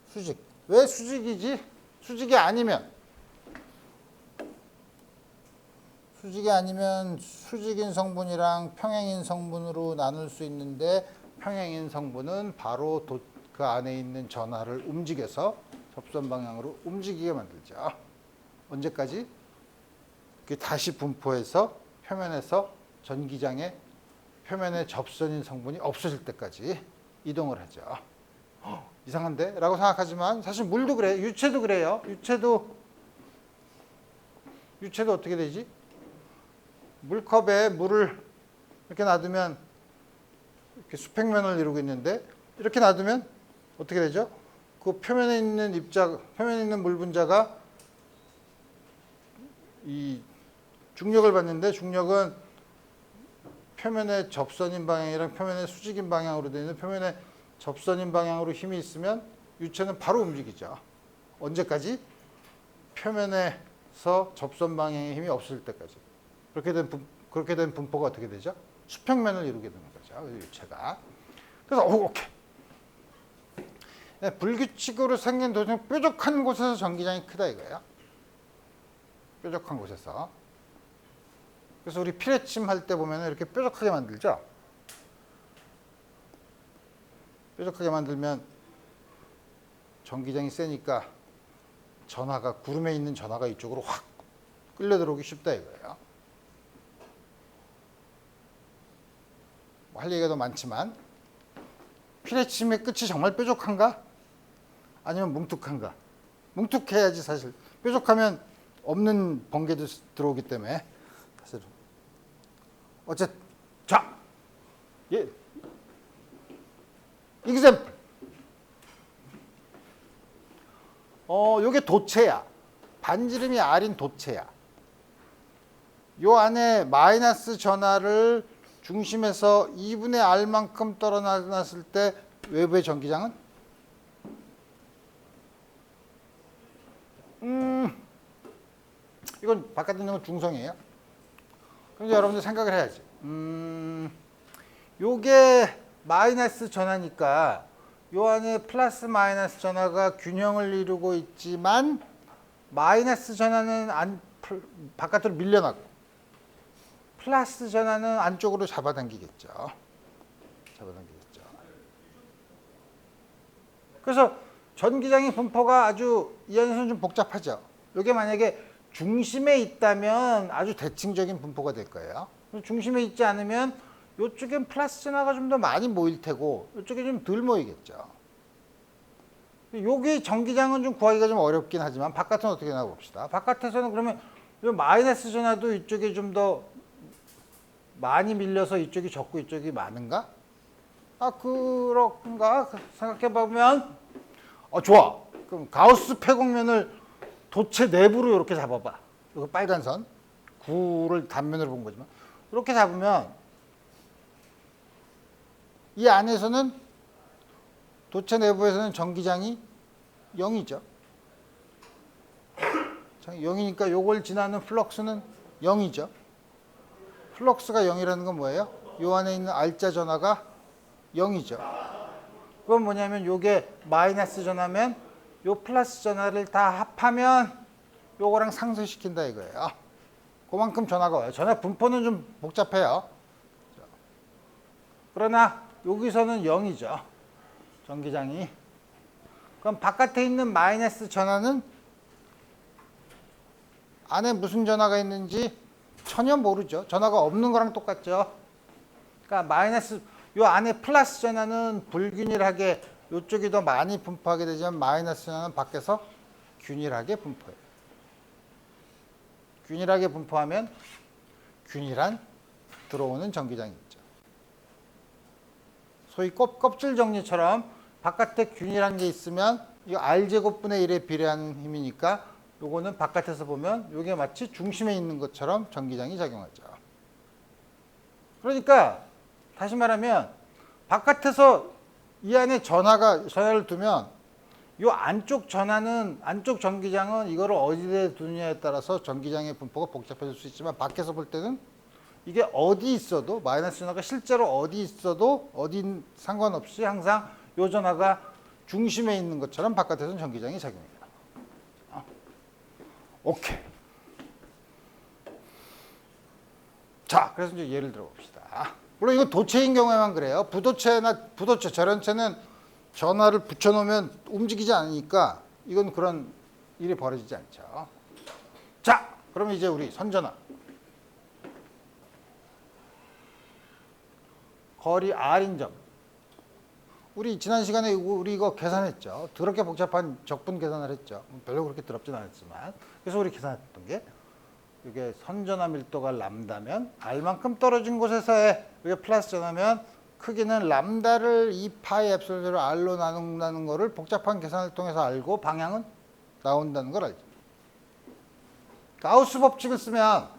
Speaker 1: 수직. 왜 수직이지? 수직이 아니면 수직인 성분이랑 평행인 성분으로 나눌 수 있는데 평행인 성분은 바로 그 안에 있는 전하를 움직여서 접선 방향으로 움직이게 만들죠. 언제까지? 다시 분포해서 표면에서 전기장의 표면에 접선인 성분이 없어질 때까지 이동을 하죠. 이상한데? 라고 생각하지만 사실 물도 그래. 유체도 그래요. 유체도 어떻게 되지? 물컵에 물을 이렇게 놔두면 이렇게 수평면을 이루고 있는데 이렇게 놔두면 어떻게 되죠? 그 표면에 있는 물 분자가 이 중력을 받는데 중력은 표면에 접선인 방향이랑 표면에 수직인 방향으로 되어 있는 표면에 접선인 방향으로 힘이 있으면 유체는 바로 움직이죠. 언제까지? 표면에서 접선 방향의 힘이 없을 때까지. 그렇게 된 분포가 어떻게 되죠? 수평면을 이루게 되는 거죠. 유체가. 그래서 오케이. 네, 불규칙으로 생긴 도중 뾰족한 곳에서 전기장이 크다 이거예요. 뾰족한 곳에서. 그래서 우리 피레침 할 때 보면 이렇게 뾰족하게 만들죠. 뾰족하게 만들면 전기장이 세니까 구름에 있는 전하가 이쪽으로 확 끌려 들어오기 쉽다 이거예요. 할 얘기가 더 많지만 피레침의 끝이 정말 뾰족한가? 아니면 뭉툭한가? 뭉툭해야지 사실. 뾰족하면 없는 번개도 들어오기 때문에 사실은. 어쨌든 자, example. 요게 도체야. 반지름이 R인 도체야. 요 안에 마이너스 전하를 중심에서 2분의 R만큼 떨어놨을 때 외부의 전기장은? 이건 바깥에 있는 건 중성이에요. 그럼 여러분들 생각을 해야지. 요게 마이너스 전하니까 요 안에 플러스 마이너스 전하가 균형을 이루고 있지만 마이너스 전하는 바깥으로 밀려나고 플러스 전하는 안쪽으로 잡아당기겠죠. 그래서 전기장의 분포가 아주 이 안에서는 좀 복잡하죠. 이게 만약에 중심에 있다면 아주 대칭적인 분포가 될 거예요. 중심에 있지 않으면 이쪽엔 플러스 전하가 좀 더 많이 모일 테고 이쪽에 좀 덜 모이겠죠. 여기 전기장은 좀 구하기가 좀 어렵긴 하지만 바깥은 어떻게 나가 봅시다. 바깥에서는 그러면 마이너스 전하도 이쪽에 좀 더 많이 밀려서 이쪽이 적고 이쪽이 많은가? 그런가? 생각해 보면 좋아. 그럼 가우스 폐곡면을 도체 내부로 이렇게 잡아봐. 이거 빨간 선. 9를 단면으로 본 거지만 이렇게 잡으면 이 안에서는 도체 내부에서는 전기장이 0이죠. 0이니까 요걸 지나는 플럭스는 0이죠. 플럭스가 0이라는 건 뭐예요? 요 안에 있는 R자 전하가 0이죠. 그건 뭐냐면 요게 마이너스 전하면 요 플러스 전하를 다 합하면 요거랑 상쇄시킨다 이거예요. 그만큼 전하가 와요. 전하 분포는 좀 복잡해요. 그러나 여기서는 0이죠. 전기장이. 그럼 바깥에 있는 마이너스 전하는 안에 무슨 전하가 있는지 전혀 모르죠. 전하가 없는 거랑 똑같죠. 그러니까 마이너스 요 안에 플러스 전하는 불균일하게 이쪽이 더 많이 분포하게 되지만 마이너스 전하는 밖에서 균일하게 분포해요. 균일하게 분포하면 균일한 들어오는 전기장이 있죠. 소위 껍질 정리처럼 바깥에 균일한 게 있으면 이 R제곱분의 1에 비례하는 힘이니까 요거는 바깥에서 보면 요게 마치 중심에 있는 것처럼 전기장이 작용하죠. 그러니까 다시 말하면 바깥에서 이 안에 전하를 두면 요 안쪽 전기장은 이거를 어디에 두느냐에 따라서 전기장의 분포가 복잡해질 수 있지만 밖에서 볼 때는 이게 어디 있어도 마이너스 전하가 실제로 어디 있어도 어디 상관없이 항상 요 전하가 중심에 있는 것처럼 바깥에서는 전기장이 작용해요. 오케이. 자, 그래서 이제 예를 들어 봅시다. 물론 이거 도체인 경우에만 그래요. 부도체, 절연체는 전하를 붙여놓으면 움직이지 않으니까 이건 그런 일이 벌어지지 않죠. 자, 그러면 이제 우리 선전하. 거리 R인 점. 우리 지난 시간에 우리 이거 계산했죠. 더럽게 복잡한 적분 계산을 했죠. 별로 그렇게 더럽진 않았지만. 그래서 우리 계산했던 게 이게 선전하 밀도가 람다면 R만큼 떨어진 곳에서의 이게 플러스 전하면 크기는 람다를 2파이 엡실론 R로 나눈다는 거를 복잡한 계산을 통해서 알고 방향은 나온다는 걸 알죠. 가우스 법칙을 쓰면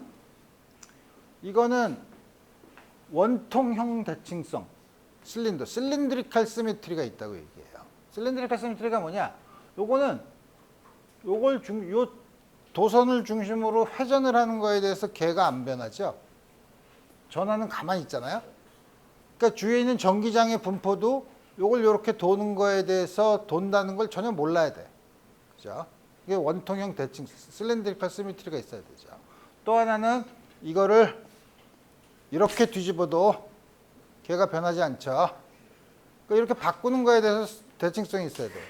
Speaker 1: 이거는 원통형 대칭성 실린드리칼 시메트리가 있다고 얘기해요. 실린드리칼 시메트리가 뭐냐? 요거는 요 도선을 중심으로 회전을 하는 거에 대해서 개가 안 변하죠. 전하는 가만히 있잖아요. 그러니까 주위에 있는 전기장의 분포도 요걸 이렇게 도는 거에 대해서 돈다는 걸 전혀 몰라야 돼. 그죠? 이게 원통형 대칭 실린드리칼 시메트리가 있어야 되죠. 또 하나는 이거를 이렇게 뒤집어도 걔가 변하지 않죠. 그러니까 이렇게 바꾸는 거에 대해서 대칭성이 있어야 돼요.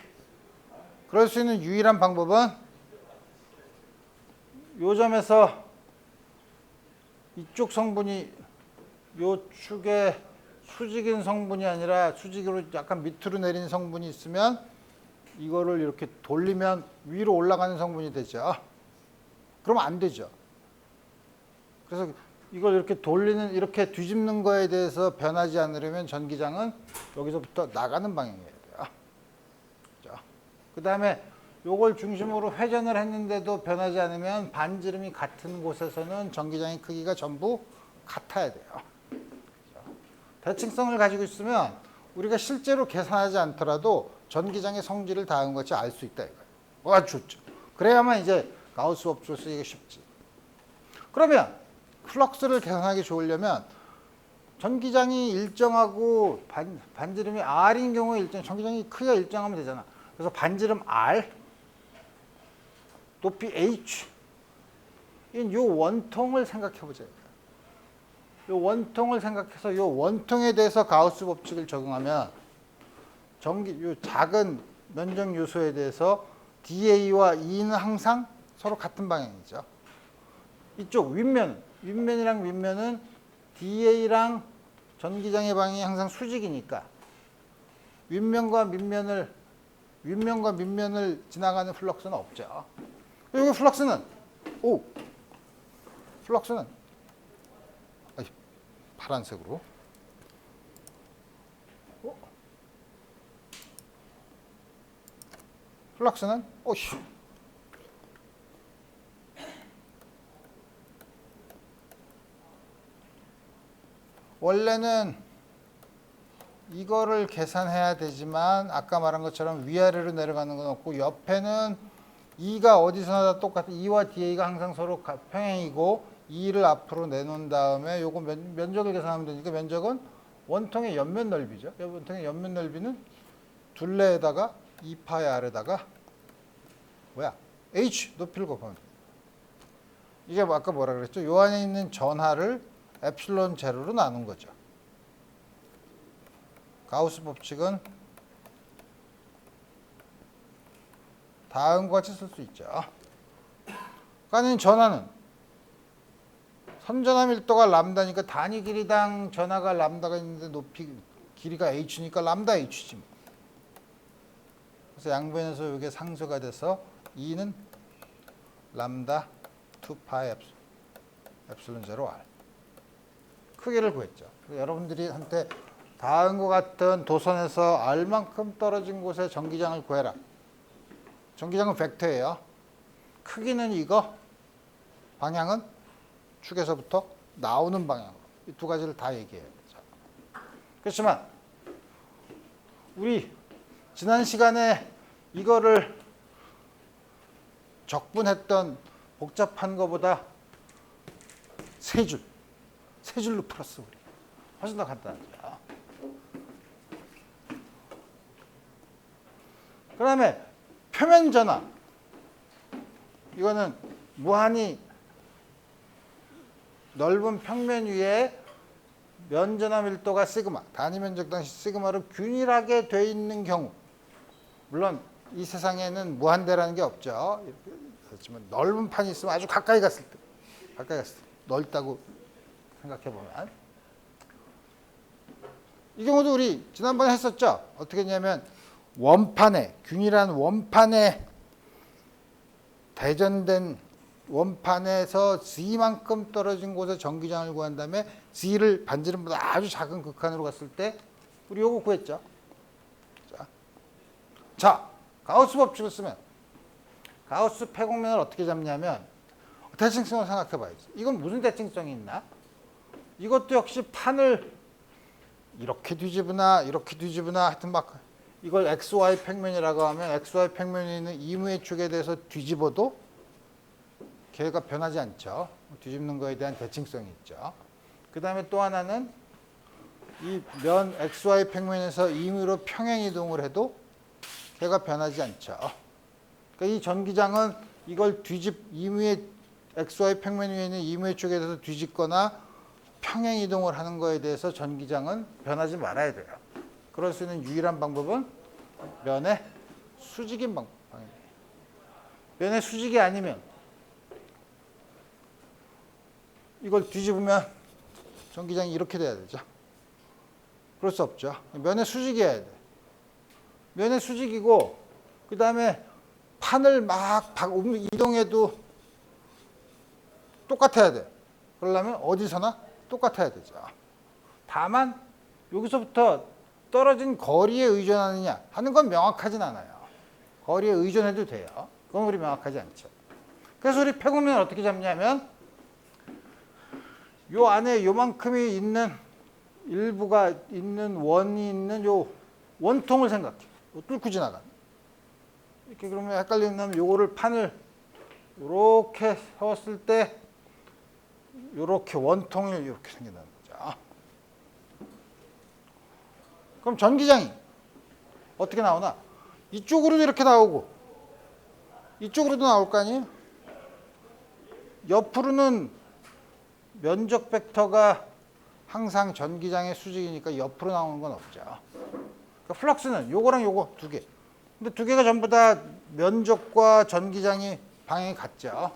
Speaker 1: 그럴 수 있는 유일한 방법은 요 점에서 이쪽 성분이 요 축에 수직인 성분이 아니라 수직으로 약간 밑으로 내린 성분이 있으면 이거를 이렇게 돌리면 위로 올라가는 성분이 되죠. 그러면 안 되죠. 그래서 이걸 이렇게 이렇게 뒤집는 거에 대해서 변하지 않으려면 전기장은 여기서부터 나가는 방향이어야 돼요. 그 다음에 요걸 중심으로 회전을 했는데도 변하지 않으면 반지름이 같은 곳에서는 전기장의 크기가 전부 같아야 돼요. 대칭성을 가지고 있으면 우리가 실제로 계산하지 않더라도 전기장의 성질을 다음 같이 알 수 있다 이거예요. 뭐가 좋죠. 그래야만 이제 가우스 법칙을 쓰기가 쉽지. 그러면 플럭스를 계산하기 좋으려면 전기장이 일정하고 반지름이 R인 경우에 전기장이 크기가 일정하면 되잖아. 그래서 반지름 R, 높이 H, 이 원통을 생각해 보자. 이 원통을 생각해서 이 원통에 대해서 가우스 법칙을 적용하면 요 작은 면적 요소에 대해서 dA와 E는 항상 서로 같은 방향이죠. 이쪽 윗면이랑 윗면은 dA랑 전기장의 방향이 항상 수직이니까 윗면과 밑면을 지나가는 플럭스는 없죠. 여기 플럭스는 파란색으로 플럭스는 원래는 이거를 계산해야 되지만 아까 말한 것처럼 위아래로 내려가는 건 없고 옆에는 E가 어디서나 다 똑같은 E와 DA가 항상 서로 평행이고 E를 앞으로 내놓은 다음에 요거 면적을 계산하면 되니까 면적은 원통의 옆면 넓이죠. 원통의 옆면 넓이는 둘레에다가 2파의 R에다가 H 높이를 곱하면 돼. 이게 아까 뭐라 그랬죠? 요 안에 있는 전하를 에플silon 제로로 나눈 거죠. 가우스 법칙은 다음과 같이 쓸 수 있죠. 그러니까 전하는 선전함 밀도가 람다니까 단위 길이당 전하가 람다가 있는데 길이가 h니까 람다 h지. 그래서 양변에서 이게 상수가 돼서 2는 람다 2파이 엡실론 제로 r. 크기를 구했죠. 여러분들이 한테 다음과 같은 도선에서 r만큼 떨어진 곳에 전기장을 구해라. 전기장은 벡터예요. 크기는 이거, 방향은 축에서부터 나오는 방향으로. 이 두 가지를 다 얘기해요. 그렇지만 우리 지난 시간에 이거를 적분했던 복잡한 거보다 세 줄로 풀었어. 우리 훨씬 더 간단하죠. 그 다음에 표면 전하. 이거는 무한히 넓은 평면 위에 면전하 밀도가 시그마, 단위 면적 당시 시그마로 균일하게 돼 있는 경우, 물론 이 세상에는 무한대라는 게 없죠. 그렇지만 넓은 판이 있으면 아주 가까이 갔을 때 넓다고 생각해 보면 이 경우도 우리 지난번에 했었죠. 어떻게 했냐면 균일한 원판에 대전된 원판에서 Z만큼 떨어진 곳에 전기장을 구한 다음에 Z를 반지름보다 아주 작은 극한으로 갔을 때 우리 요거 구했죠. 자, 가우스 법칙을 쓰면 가우스 폐곡면을 어떻게 잡냐면 대칭성을 생각해 봐야지. 이건 무슨 대칭성이 있나? 이것도 역시 판을 이렇게 뒤집으나 이렇게 뒤집으나 하여튼 막 이걸 XY 평면이라고 하면 XY 평면에 있는 이무의 축에 대해서 뒤집어도 걔가 변하지 않죠. 뒤집는 거에 대한 대칭성이 있죠. 그 다음에 또 하나는 이 면 XY 평면에서 이무로 평행 이동을 해도 걔가 변하지 않죠. 그러니까 이 전기장은 이걸 이무의 XY 평면 위에 있는 이무의 축에 대해서 뒤집거나 평행 이동을 하는 거에 대해서 전기장은 변하지 말아야 돼요. 그럴 수 있는 유일한 방법은 면의 수직인 방법입니다. 면의 수직이 아니면 이걸 뒤집으면 전기장이 이렇게 돼야 되죠. 그럴 수 없죠. 면의 수직이어야 돼. 면의 수직이고 그 다음에 판을 막 이동해도 똑같아야 돼. 그러려면 어디서나 똑같아야 되죠. 다만 여기서부터 떨어진 거리에 의존하느냐 하는 건 명확하진 않아요. 거리에 의존해도 돼요. 그건 우리 명확하지 않죠. 그래서 우리 폐곡면을 어떻게 잡냐면 요 안에 요만큼이 있는 일부가 있는 원이 있는 요 원통을 생각해. 요 뚫고 지나가는. 이렇게 그러면 헷갈리면 요거를 판을 요렇게 세웠을 때 요렇게 원통이 이렇게 생긴다는 거죠. 그럼 전기장이 어떻게 나오나? 이쪽으로도 이렇게 나오고 이쪽으로도 나올 거 아니에요? 옆으로는 면적 벡터가 항상 전기장의 수직이니까 옆으로 나오는 건 없죠. 그러니까 플럭스는 요거랑 요거 두 개. 근데 두 개가 전부 다 면적과 전기장이 방향이 같죠.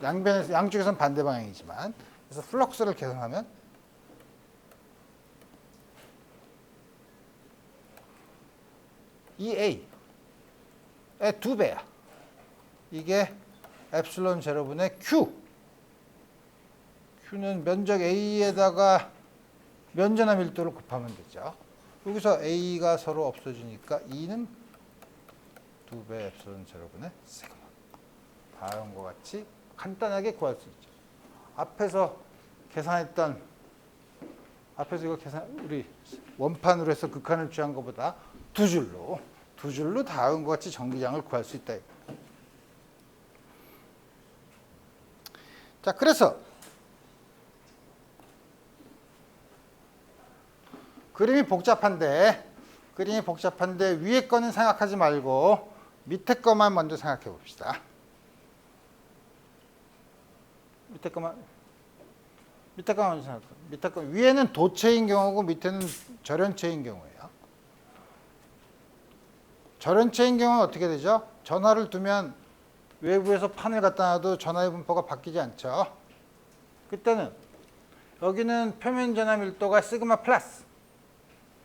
Speaker 1: 양쪽에서는 반대 방향이지만. 그래서 플럭스를 계산하면 EA의 2배야. 이게 엡실론 제로분의 Q. Q는 면적 A에다가 면전화 밀도를 곱하면 되죠. 여기서 A가 서로 없어지니까 E는 2배 엡실론 제로분의 시그마. 다음과 같이 간단하게 구할 수 있죠. 앞에서 이거 우리 원판으로 해서 극한을 취한 것보다 두 줄로 다음과 같이 전기장을 구할 수 있다. 자, 그래서 그림이 복잡한데 위에 거는 생각하지 말고 밑에 거만 먼저 생각해 봅시다. 밑에 거만 먼저 생각해. 밑에 거 위에는 도체인 경우고 밑에는 절연체인 경우예요. 절연체인 경우는 어떻게 되죠? 전화를 두면 외부에서 판을 갖다 놔도 전화의 분포가 바뀌지 않죠. 그때는 여기는 표면 전화 밀도가 시그마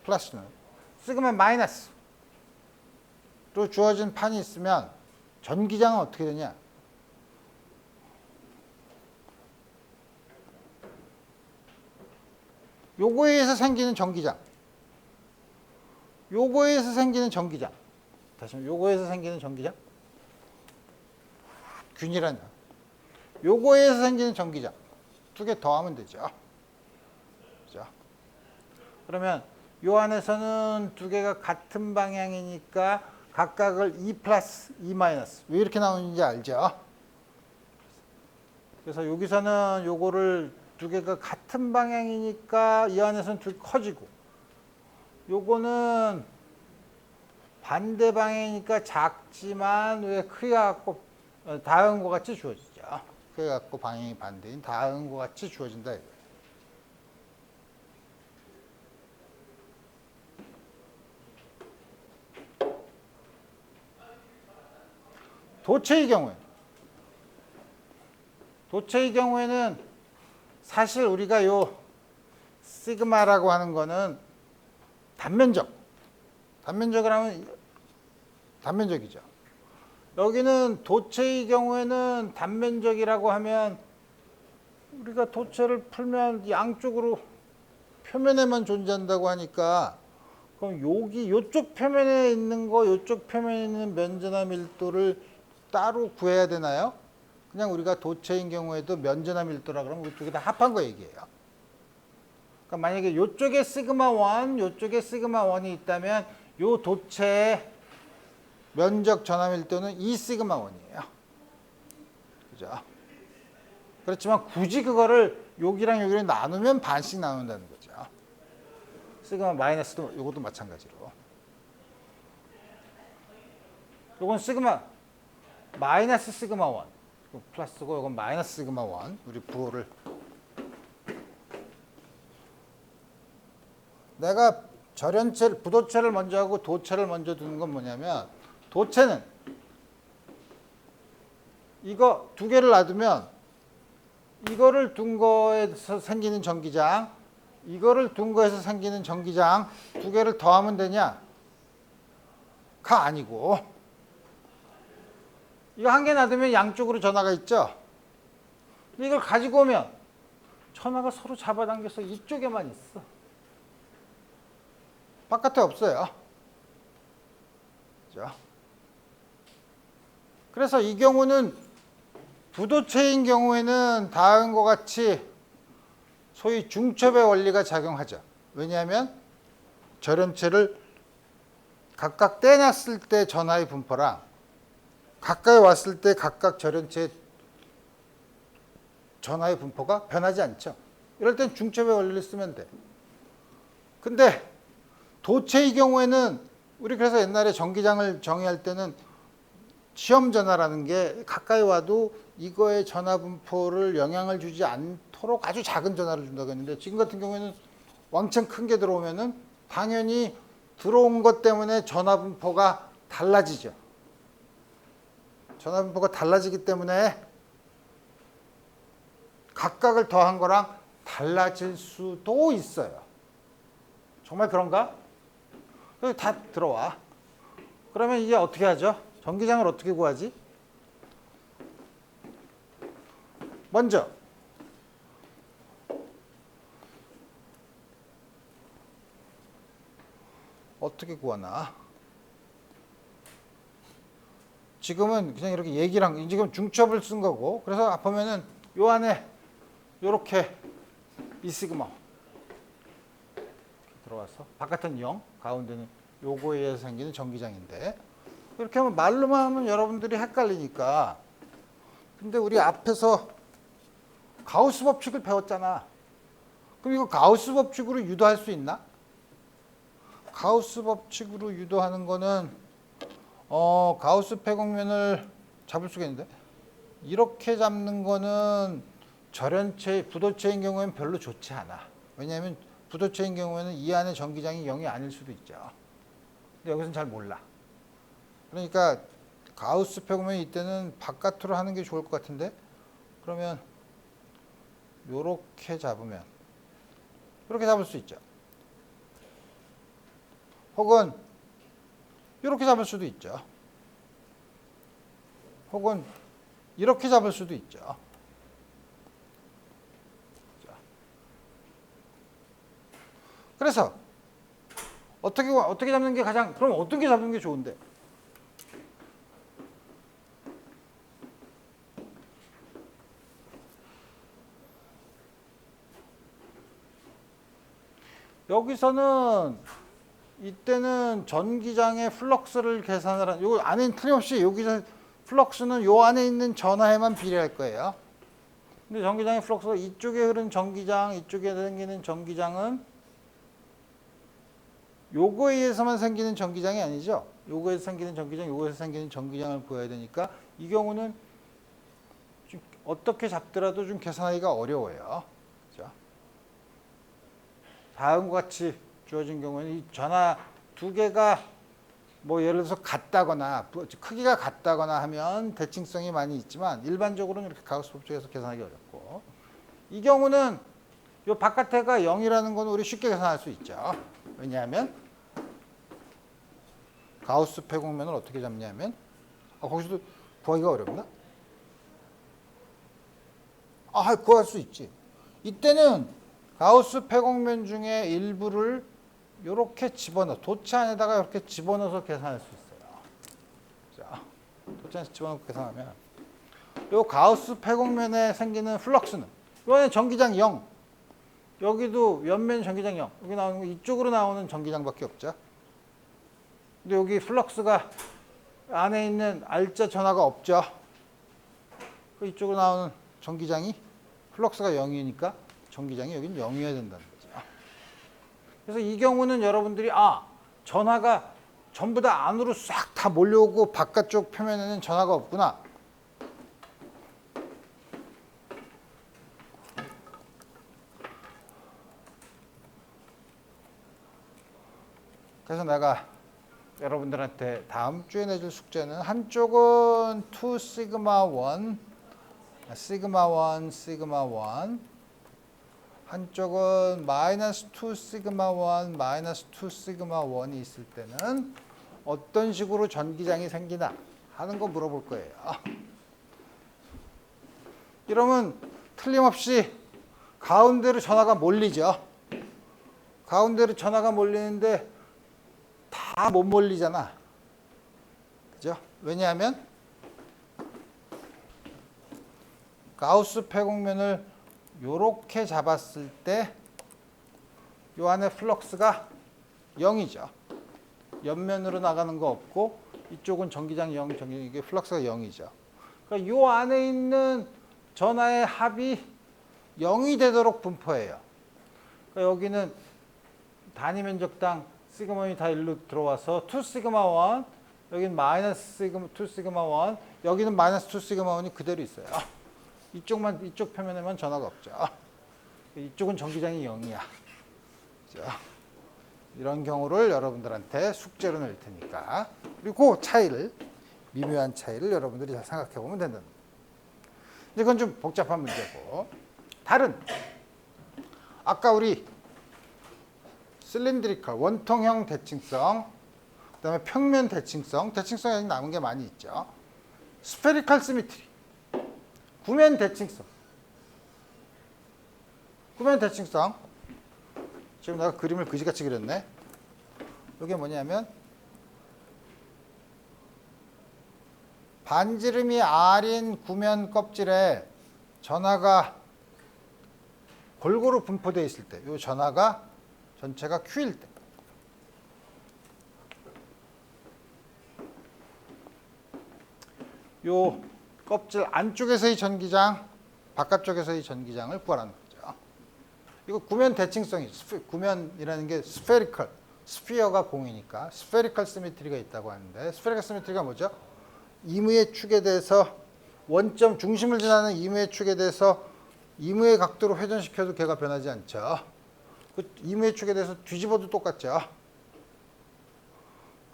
Speaker 1: 플러스는 시그마 마이너스로 주어진 판이 있으면 전기장은 어떻게 되냐? 요거에 의해서 생기는 전기장. 다시 한번 요거에서 생기는 전기장. 균이라냐. 요거에서 생기는 전기장. 두 개 더하면 되죠. 그죠? 그러면 요 안에서는 두 개가 같은 방향이니까 각각을 E 플러스 E 마이너스. 왜 이렇게 나오는지 알죠? 그래서 여기서는 요거를 두 개가 같은 방향이니까 이 안에서는 둘 커지고 요거는 반대 방향이니까 작지만 왜 크게 갖고 다음과 같이 주어지죠. 크게 갖고 방향이 반대인 다음과 같이 주어진다. 도체의 경우에는 사실 우리가 요 시그마라고 하는 거는 단면적을 하면 단면적이죠. 여기는 도체의 경우에는 단면적이라고 하면 우리가 도체를 풀면 양쪽으로 표면에만 존재한다고 하니까 그럼 요쪽 표면에 있는 거, 요쪽 표면에 있는 면전화 밀도를 따로 구해야 되나요? 그냥 우리가 도체인 경우에도 면전화 밀도라 그러면 우리 두 개 다 합한 거 얘기해요. 그러니까 만약에 이쪽에 시그마 1, 이쪽에 시그마 1이 있다면 요 도체의 면적 전압밀도는 2 시그마 1이에요. 그죠? 그렇지만 굳이 그거를 여기랑 여기를 나누면 반씩 나눈다는 거죠. 시그마 마이너스도 이것도 마찬가지로. 요건 시그마 마이너스 시그마 1. 플러스고 이건 마이너스 시그마 1. 우리 부호를 내가 절연체, 부도체를 먼저 하고 도체를 먼저 두는 건 뭐냐면 도체는 이거 두 개를 놔두면 이거를 둔 거에서 생기는 전기장, 이거를 둔 거에서 생기는 전기장 두 개를 더하면 되냐? 가 아니고 이거 한 개 놔두면 양쪽으로 전화가 있죠? 이걸 가지고 오면 전화가 서로 잡아당겨서 이쪽에만 있어. 바깥에 없어요. 그죠? 그래서 이 경우는 부도체인 경우에는 다음과 같이 소위 중첩의 원리가 작용하죠. 왜냐하면 절연체를 각각 떼놨을 때 전하의 분포랑 가까이 왔을 때 각각 절연체의 전하의 분포가 변하지 않죠. 이럴 땐 중첩의 원리를 쓰면 돼. 근데 도체의 경우에는 우리 그래서 옛날에 전기장을 정의할 때는 시험 전하라는 게 가까이 와도 이거의 전하 분포를 영향을 주지 않도록 아주 작은 전하를 준다고 했는데 지금 같은 경우에는 왕창 큰 게 들어오면은 당연히 들어온 것 때문에 전하 분포가 달라지죠. 전하 분포가 달라지기 때문에 각각을 더한 거랑 달라질 수도 있어요. 정말 그런가? 다 들어와. 그러면 이제 어떻게 하죠? 전기장을 어떻게 구하지? 먼저 어떻게 구하나? 지금은 그냥 이렇게 얘기랑 지금 중첩을 쓴 거고 그래서 보면은 요 안에 요렇게 이 시그마 들어와서 바깥은 0, 가운데는 요거에 의해서 생기는 전기장인데 이렇게 하면 말로만 하면 여러분들이 헷갈리니까 근데 우리 앞에서 가우스 법칙을 배웠잖아. 그럼 이거 가우스 법칙으로 유도할 수 있나? 가우스 법칙으로 유도하는 거는 가우스 폐곡면을 잡을 수가 있는데 이렇게 잡는 거는 절연체, 부도체인 경우에는 별로 좋지 않아. 왜냐하면 부도체인 경우에는 이 안에 전기장이 0이 아닐 수도 있죠. 근데 여기서는 잘 몰라. 그러니까 가우스 폐곡면이 이때는 바깥으로 하는 게 좋을 것 같은데 그러면 요렇게 잡으면 이렇게 잡을 수 있죠. 혹은 이렇게 잡을 수도 있죠. 혹은 이렇게 잡을 수도 있죠. 그래서 어떻게 잡는 게 가장 그럼 어떤 게 잡는 게 좋은데? 여기서는 이때는 전기장의 플럭스를 계산을 한, 요 안에 틀림없이 여기서 플럭스는 요 안에 있는 전하에만 비례할 거예요. 근데 전기장의 플럭스가 이쪽에 흐른 전기장, 이쪽에 생기는 전기장은 요거에 의해서만 생기는 전기장이 아니죠. 요거에서 생기는 전기장, 요거에서 생기는 전기장을 구해야 되니까 이 경우는 좀 어떻게 잡더라도 좀 계산하기가 어려워요. 그렇죠? 다음과 같이 주어진 경우에는 이 전하 두 개가 뭐 예를 들어서 같다거나 크기가 같다거나 하면 대칭성이 많이 있지만 일반적으로는 이렇게 가우스 법칙에서 계산하기 어렵고 이 경우는 요 바깥에가 0이라는 건 우리 쉽게 계산할 수 있죠. 왜냐하면 가우스 폐곡면을 어떻게 잡냐면 거기서도 구하기가 어렵나? 구할 수 있지. 이때는 가우스 폐곡면 중에 일부를 이렇게 집어넣어 도체 안에다가 이렇게 집어넣어서 계산할 수 있어요. 자, 도체 안에서 집어넣고 계산하면 이 가우스 폐곡면에 생기는 플럭스는 이 안에 전기장 0 여기도 옆면 전기장 0. 여기 나오는 거 이쪽으로 나오는 전기장밖에 없죠. 근데 여기 플럭스가 안에 있는 R자 전하가 없죠. 이쪽으로 나오는 전기장이 플럭스가 0이니까 전기장이 여긴 0이어야 된다는 거죠. 그래서 이 경우는 여러분들이 전하가 전부 다 안으로 싹 다 몰려오고 바깥쪽 표면에는 전하가 없구나. 그래서 내가 여러분들한테 다음 주에 내줄 숙제는 한쪽은 2 시그마 1, 시그마 1, 시그마 1, 한쪽은 마이너스 2 시그마 1, 마이너스 2 시그마 1이 있을 때는 어떤 식으로 전기장이 생기나 하는 거 물어볼 거예요. 이러면 틀림없이 가운데로 전하가 몰리죠. 가운데로 전하가 몰리는데 다 못 몰리잖아. 그죠? 왜냐하면 가우스 패곡면을 요렇게 잡았을 때 요 안에 플럭스가 0이죠. 옆면으로 나가는 거 없고 이쪽은 전기장 0, 이게 플럭스가 0이죠. 그러니까 요 안에 있는 전하의 합이 0이 되도록 분포해요. 그러니까 여기는 단위 면적당 시그마 1이 다 일로 들어와서 2 시그마 1, 여기는 마이너스 시그마 2 시그마 1, 여기는 마이너스 2 시그마 1이 그대로 있어요. 이쪽 표면에만 전하가 없죠. 이쪽은 전기장이 0이야. 그렇죠? 이런 경우를 여러분들한테 숙제로 낼 테니까. 그리고 그 차이를, 미묘한 차이를 여러분들이 잘 생각해 보면 된다. 이건 좀 복잡한 문제고. 다른, 아까 우리 실린드리컬, 원통형 대칭성, 그 다음에 평면 대칭성이 아직 남은 게 많이 있죠. 스페리컬 시미트리, 구면 대칭성. 구면 대칭성. 지금 내가 그림을 그지같이 그렸네. 이게 뭐냐면 반지름이 R인 구면 껍질에 전하가 골고루 분포되어 있을 때, 이 전하가 전체가 Q일 때, 요 껍질 안쪽에서의 전기장, 바깥쪽에서의 전기장을 구하라는 거죠. 이거 구면 대칭성이, 구면이라는 게 스페리컬, 스피어가 공이니까 스페리컬 시미트리가 있다고 하는데, 스페리컬 시미트리가 뭐죠? 이무의 축에 대해서 원점 중심을 지나는 이무의 축에 대해서 이무의 각도로 회전시켜도 걔가 변하지 않죠. 그 이무의 축에 대해서 뒤집어도 똑같죠.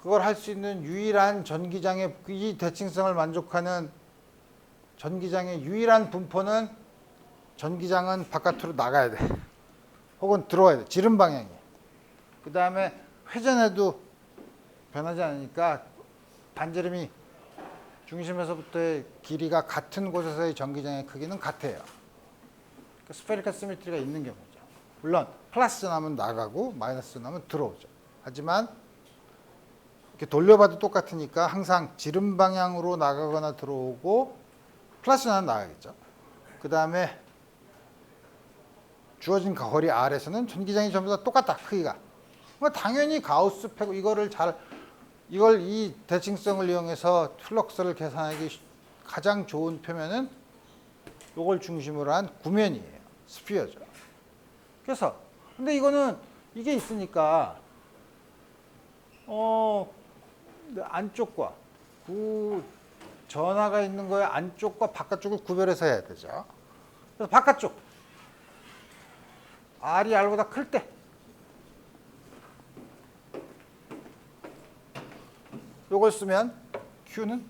Speaker 1: 그걸 할 수 있는 유일한 전기장의, 이 대칭성을 만족하는 전기장의 유일한 분포는 전기장은 바깥으로 나가야 돼. 혹은 들어와야 돼. 지름 방향이. 그 다음에 회전해도 변하지 않으니까 반지름이 중심에서부터의 길이가 같은 곳에서의 전기장의 크기는 같아요. 스페리컬 시미트리가 있는 경우죠. 물론 플러스 나면 나가고 마이너스 나면 들어오죠. 하지만 이렇게 돌려봐도 똑같으니까 항상 지름 방향으로 나가거나 들어오고 플러스 나면 나가겠죠. 그 다음에 주어진 거리 R에서는 전기장이 전부 다 똑같다, 크기가. 그러니까 당연히 가우스 패고 이걸 이 대칭성을 이용해서 플럭스를 계산하기 가장 좋은 표면은 이걸 중심으로 한 구면이에요. 스피어죠. 그래서 근데 이거는 이게 있으니까 안쪽과 전하가 있는 거에 안쪽과 바깥쪽을 구별해서 해야 되죠. 그래서 바깥쪽 R이 R보다 클 때 요걸 쓰면 Q는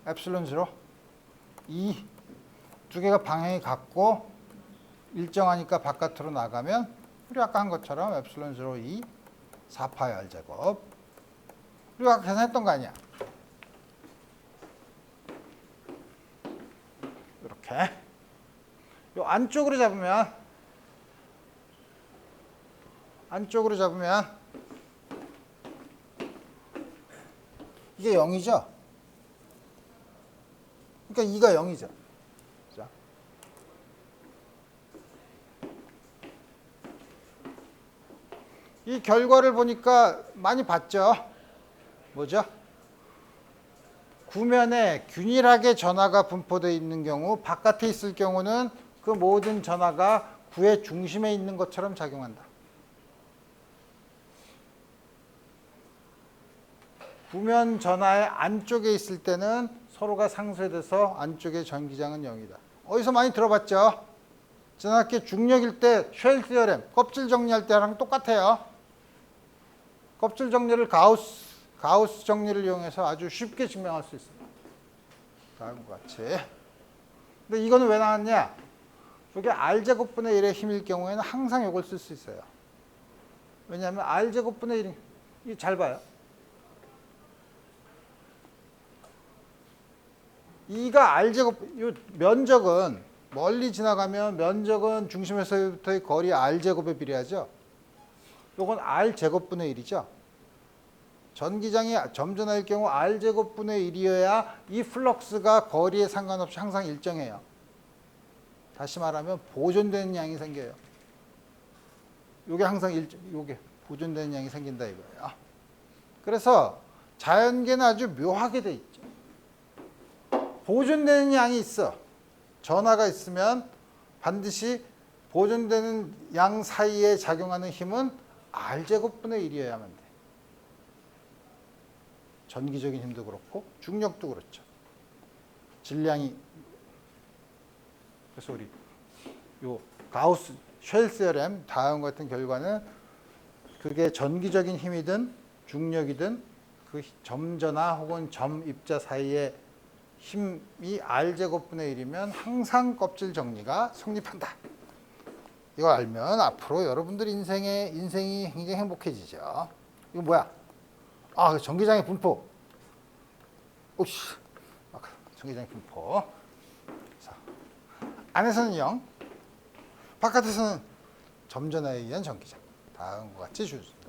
Speaker 1: 엡실론 0 이 두 개가 방향이 같고 일정하니까 바깥으로 나가면 우리 아까 한 것처럼 엡실론 0 2 4파이 R 제곱. 우리가 아까 계산했던 거 아니야. 이렇게 요 안쪽으로 잡으면 이게 0이죠. 그러니까 2가 0이죠. 자. 이 결과를 보니까 많이 봤죠? 뭐죠? 구면에 균일하게 전하가 분포되어 있는 경우, 바깥에 있을 경우는 그 모든 전하가 구의 중심에 있는 것처럼 작용한다. 구면 전하의 안쪽에 있을 때는 서로가 상쇄돼서 안쪽의 전기장은 0이다. 어디서 많이 들어봤죠? 지난학기 중력일 때 쉘 티어렘, 껍질 정리할 때랑 똑같아요. 껍질 정리를 가우스 정리를 이용해서 아주 쉽게 증명할 수 있습니다. 다음과 같이. 근데 이거는 왜 나왔냐? 이게 R제곱분의 1의 힘일 경우에는 항상 이걸 쓸 수 있어요. 왜냐하면 R제곱분의 1, 이거 잘 봐요. 2가 R제곱, 이 면적은 멀리 지나가면 면적은 중심에서부터의 거리 R제곱에 비례하죠. 요건 R제곱분의 1이죠. 전기장이 점전화일 경우 R제곱분의 1이어야 이 플럭스가 거리에 상관없이 항상 일정해요. 다시 말하면 보존되는 양이 생겨요. 요게 항상 요게 보존되는 양이 생긴다 이거예요. 그래서 자연계는 아주 묘하게 돼 있죠. 보존되는 양이 있어. 전하가 있으면 반드시 보존되는 양 사이에 작용하는 힘은 R제곱분의 1이어야만 돼. 전기적인 힘도 그렇고 중력도 그렇죠. 질량이. 그래서 우리 요 가우스 쉘 티어렘 다음 같은 결과는 그게 전기적인 힘이든 중력이든 그 점전화 혹은 점 입자 사이에 힘이 R제곱분의 1이면 항상 껍질 정리가 성립한다. 이거 알면 앞으로 여러분들 인생이 굉장히 행복해지죠. 이거 뭐야? 아, 전기장의 분포. 오씨, 전기장의 분포. 자, 안에서는 0, 바깥에서는 점전화에 의한 전기장. 다음과 같이 주어진다.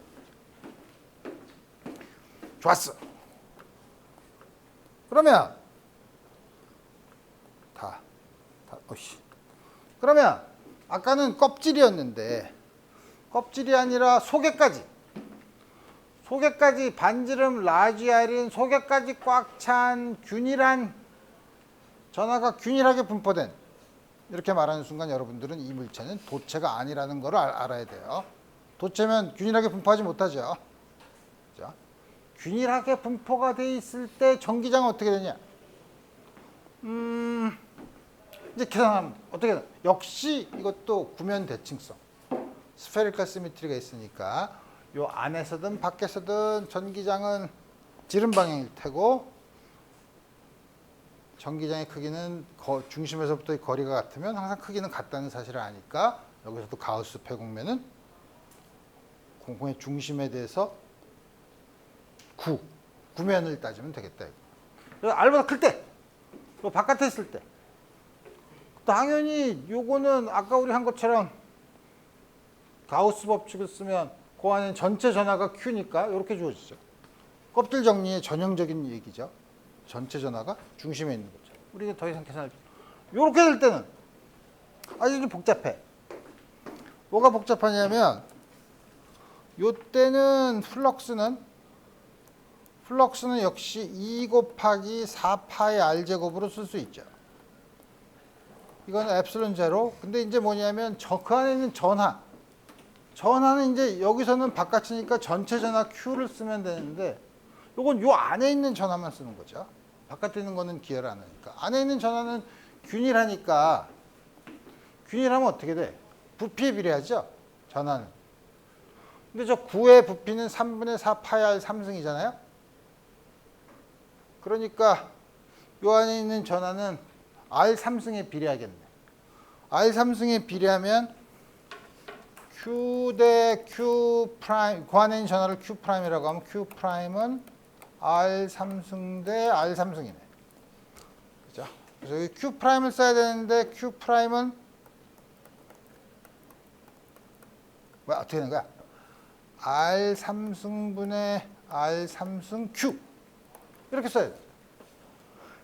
Speaker 1: 좋았어. 그러면 오씨. 그러면 아까는 껍질이었는데 껍질이 아니라 속에까지 반지름 라지알인 속에까지 꽉 찬 균일한 전하가 균일하게 분포된 이렇게 말하는 순간 여러분들은 이 물체는 도체가 아니라는 걸 알아야 돼요. 도체면 균일하게 분포하지 못하죠. 그렇죠? 균일하게 분포가 돼 있을 때 전기장은 어떻게 되냐? 이제 계산하면 어떻게 되나? 역시 이것도 구면 대칭성. 스페리컬 시미트리가 있으니까 요 안에서든 밖에서든 전기장은 지름 방향일 테고 전기장의 크기는 중심에서부터의 거리가 같으면 항상 크기는 같다는 사실을 아니까 여기서도 가우스 패공면은 공의 중심에 대해서 구면을 따지면 되겠다. 그래서 R보다 클 때, 또 바깥에 있을 때 당연히 요거는 아까 우리 한 것처럼 가우스 법칙을 쓰면 그 안에 전체 전하가 Q니까 이렇게 주어지죠. 껍질 정리의 전형적인 얘기죠. 전체 전하가 중심에 있는 거죠. 우리가 더 이상 계산할 이렇게 될 때는 아주 좀 복잡해. 뭐가 복잡하냐면 요때는 플럭스는 역시 2 곱하기 4파의 R제곱으로 쓸 수 있죠. 이건 엡실론 제로. 근데 이제 뭐냐면 그 안에 있는 전하는 이제 여기서는 바깥이니까 전체 전하 Q를 쓰면 되는데 요건 요 안에 있는 전하만 쓰는 거죠. 바깥에 있는 거는 기여를 안 하니까. 안에 있는 전하는 균일하니까 균일하면 어떻게 돼? 부피에 비례하죠. 전하는. 근데 저 9의 부피는 3분의 4 파이 R 3승이잖아요. 그러니까 요 안에 있는 전하는 R 3승에 비례하겠네. R 3승에 비례하면 Q 대 Q 프라임, 그 안에 있는 전하를 Q 프라임이라고 하면 Q 프라임은 R 3승 대 R 3승이네. 그죠? 그래서 여기 Q 프라임을 써야 되는데 Q 프라임은 뭐야? 어떻게 되는 거야? R 3승분의 R 3승 Q 이렇게 써야 돼.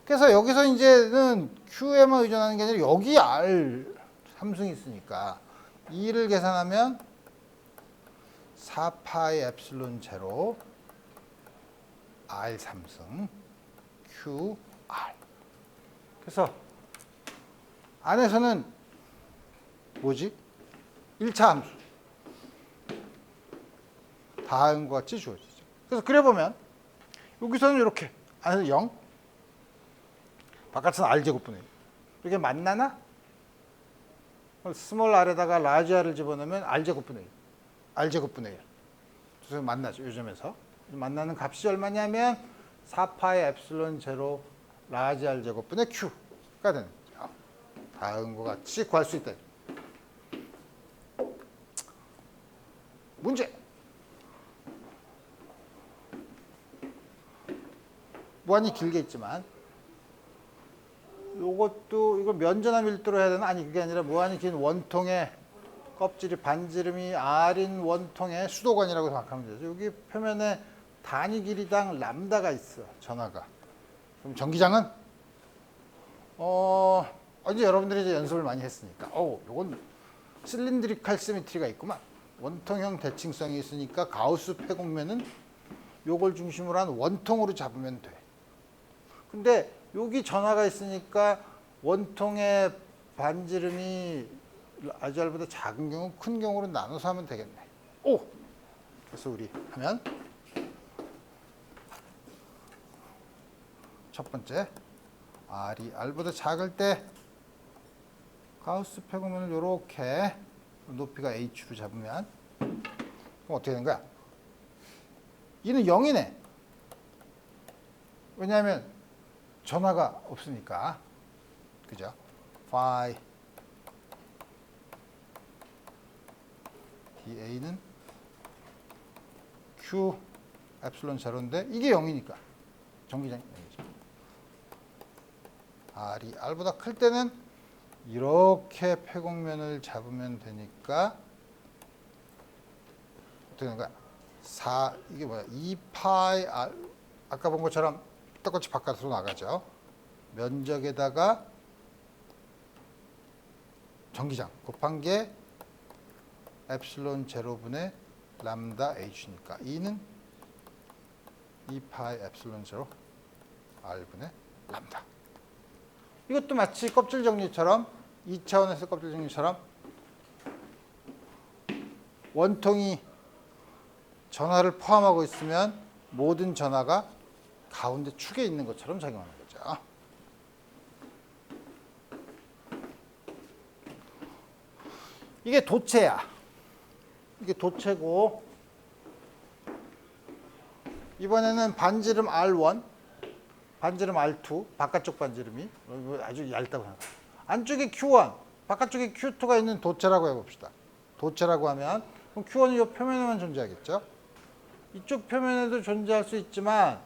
Speaker 1: 그래서 여기서 이제는 Q에만 의존하는 게 아니라 여기 R 3승이 있으니까 2를 계산하면 4파이 엡실론 제로 R 3승 Q R. 그래서 안에서는 뭐지? 1차 함수. 다음과 같이 주어지죠. 그래서 그려보면 여기서는 이렇게 안에서 0, 바깥은 R제곱분의 1. 이렇게 만나나? 스몰 r에다가 라지 r을 집어넣으면 R제곱분의 1. R제곱분의 1. 그래서 만나죠. 요즘에서. 만나는 값이 얼마냐면 4파이 엡실론 제로 라지 R제곱분의 Q가 되는 거죠. 다음과 같이 구할 수 있다. 문제. 무한히 길게 있지만 요것도 이거 면전화 밀도로 해야 되나? 아니 그게 아니라 무한히 긴 원통의 껍질이 반지름이 R인 원통의 수도관이라고 생각하면 되죠. 여기 표면에 단위 길이당 람다가 있어. 전화가. 그럼 전기장은 이제 여러분들이 이제 연습을 많이 했으니까 요건 실린드리칼 시메트리가 있구만. 원통형 대칭성이 있으니까 가우스 폐곡면은 요걸 중심으로 한 원통으로 잡으면 돼. 근데 여기 전화가 있으니까 원통의 반지름이 RGR보다 작은 경우, 큰 경우로 나눠서 하면 되겠네. 그래서 우리 하면 첫 번째 R이 R보다 작을 때 가우스 폐곡면을 이렇게 높이가 H로 잡으면 그럼 어떻게 되는 거야? 얘는 0이네. 왜냐하면 전화가 없으니까. 그죠? phi dA는 Q 엡실론 제로인데 이게 0이니까 전기장이 0이죠. R이 R보다 클 때는 이렇게 폐곡면을 잡으면 되니까 어떻게 되는 거야? 이게 뭐야? 2파이 R, 아까 본 것처럼 똑같이 바깥으로 나가죠. 면적에다가 전기장 곱한 게 엡실론 제로분의 람다 H니까 E는 2파이 엡실론 제로 R분의 람다. 이것도 마치 껍질 정리처럼 2차원에서 껍질 정리처럼 원통이 전하를 포함하고 있으면 모든 전하가 가운데 축에 있는 것처럼 작용하는 거죠. 이게 도체야. 이게 도체고 이번에는 반지름 R1, 반지름 R2, 바깥쪽 반지름이 아주 얇다고 생각해요. 안쪽에 Q1, 바깥쪽에 Q2가 있는 도체라고 해봅시다. 도체라고 하면 그럼 Q1은 이 표면에만 존재하겠죠. 이쪽 표면에도 존재할 수 있지만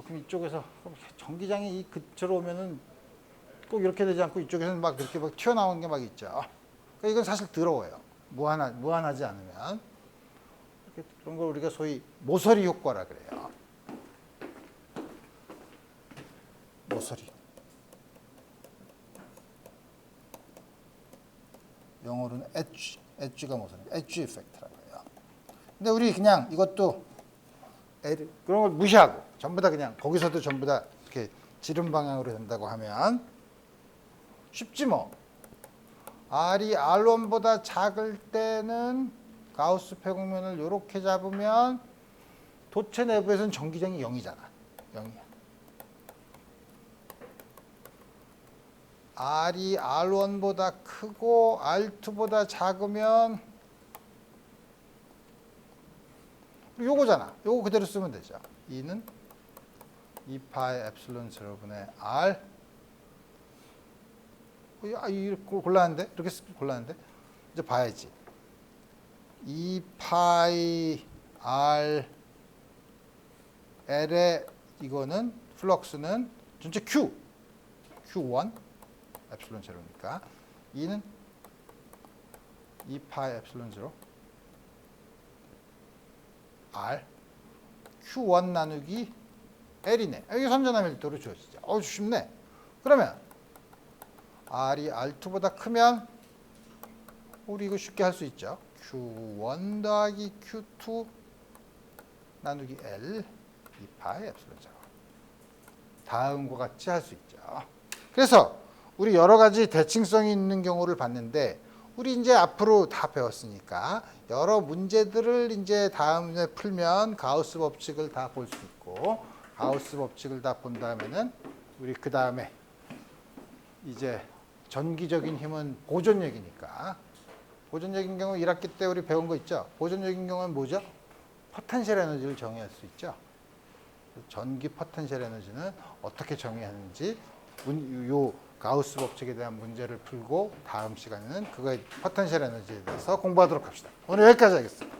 Speaker 1: 그럼 이쪽에서 전기장이 이 근처로 오면은 꼭 이렇게 되지 않고 이쪽에서는 막 이렇게 막 튀어나오는 게 막 있죠. 그러니까 이건 사실 더러워요. 무한하지 않으면. 그런 걸 우리가 소위 모서리 효과라 그래요. 모서리. 영어로는 엣지가 모서리. 엣지 이펙트라고 해요. 근데 우리 그냥 이것도 그런 걸 무시하고 전부 다 그냥 거기서도 전부 다 이렇게 지름 방향으로 된다고 하면 쉽지 뭐. R이 R1보다 작을 때는 가우스 폐곡면을 이렇게 잡으면 도체 내부에서는 전기장이 0이잖아. 0이야. R이 R1보다 크고 R2보다 작으면 요거잖아. 요거 그대로 쓰면 되죠. E는 2파이 엡실론 제로분의 R. 이렇게 곤란한데? 이렇게 쓰기 곤란한데? 이제 봐야지. 2파이 R L의 이거는 플럭스는 전체 Q1 엡실론 제로니까 E는 2파이 엡실론 제로 R Q1 나누기 L이네. 여기 선전화 밀도로 주어지죠. 쉽네. 그러면 R이 R2보다 크면 우리 이거 쉽게 할 수 있죠. Q1 더하기 Q2 나누기 L 2파이 엡실론 제로. 다음과 같이 할 수 있죠. 그래서 우리 여러 가지 대칭성이 있는 경우를 봤는데 우리 이제 앞으로 다 배웠으니까 여러 문제들을 이제 다음에 풀면 가우스 법칙을 다 볼 수 있고 가우스 법칙을 다 본 다음에는 우리 그 다음에 이제 전기적인 힘은 보존력이니까 보존력인 경우 1학기 때 우리 배운 거 있죠. 보존력인 경우는 뭐죠? 포텐셜 에너지를 정의할 수 있죠. 전기 포텐셜 에너지는 어떻게 정의하는지 요 가우스 법칙에 대한 문제를 풀고 다음 시간에는 그거의 포텐셜 에너지에 대해서 공부하도록 합시다. 오늘 여기까지 하겠습니다.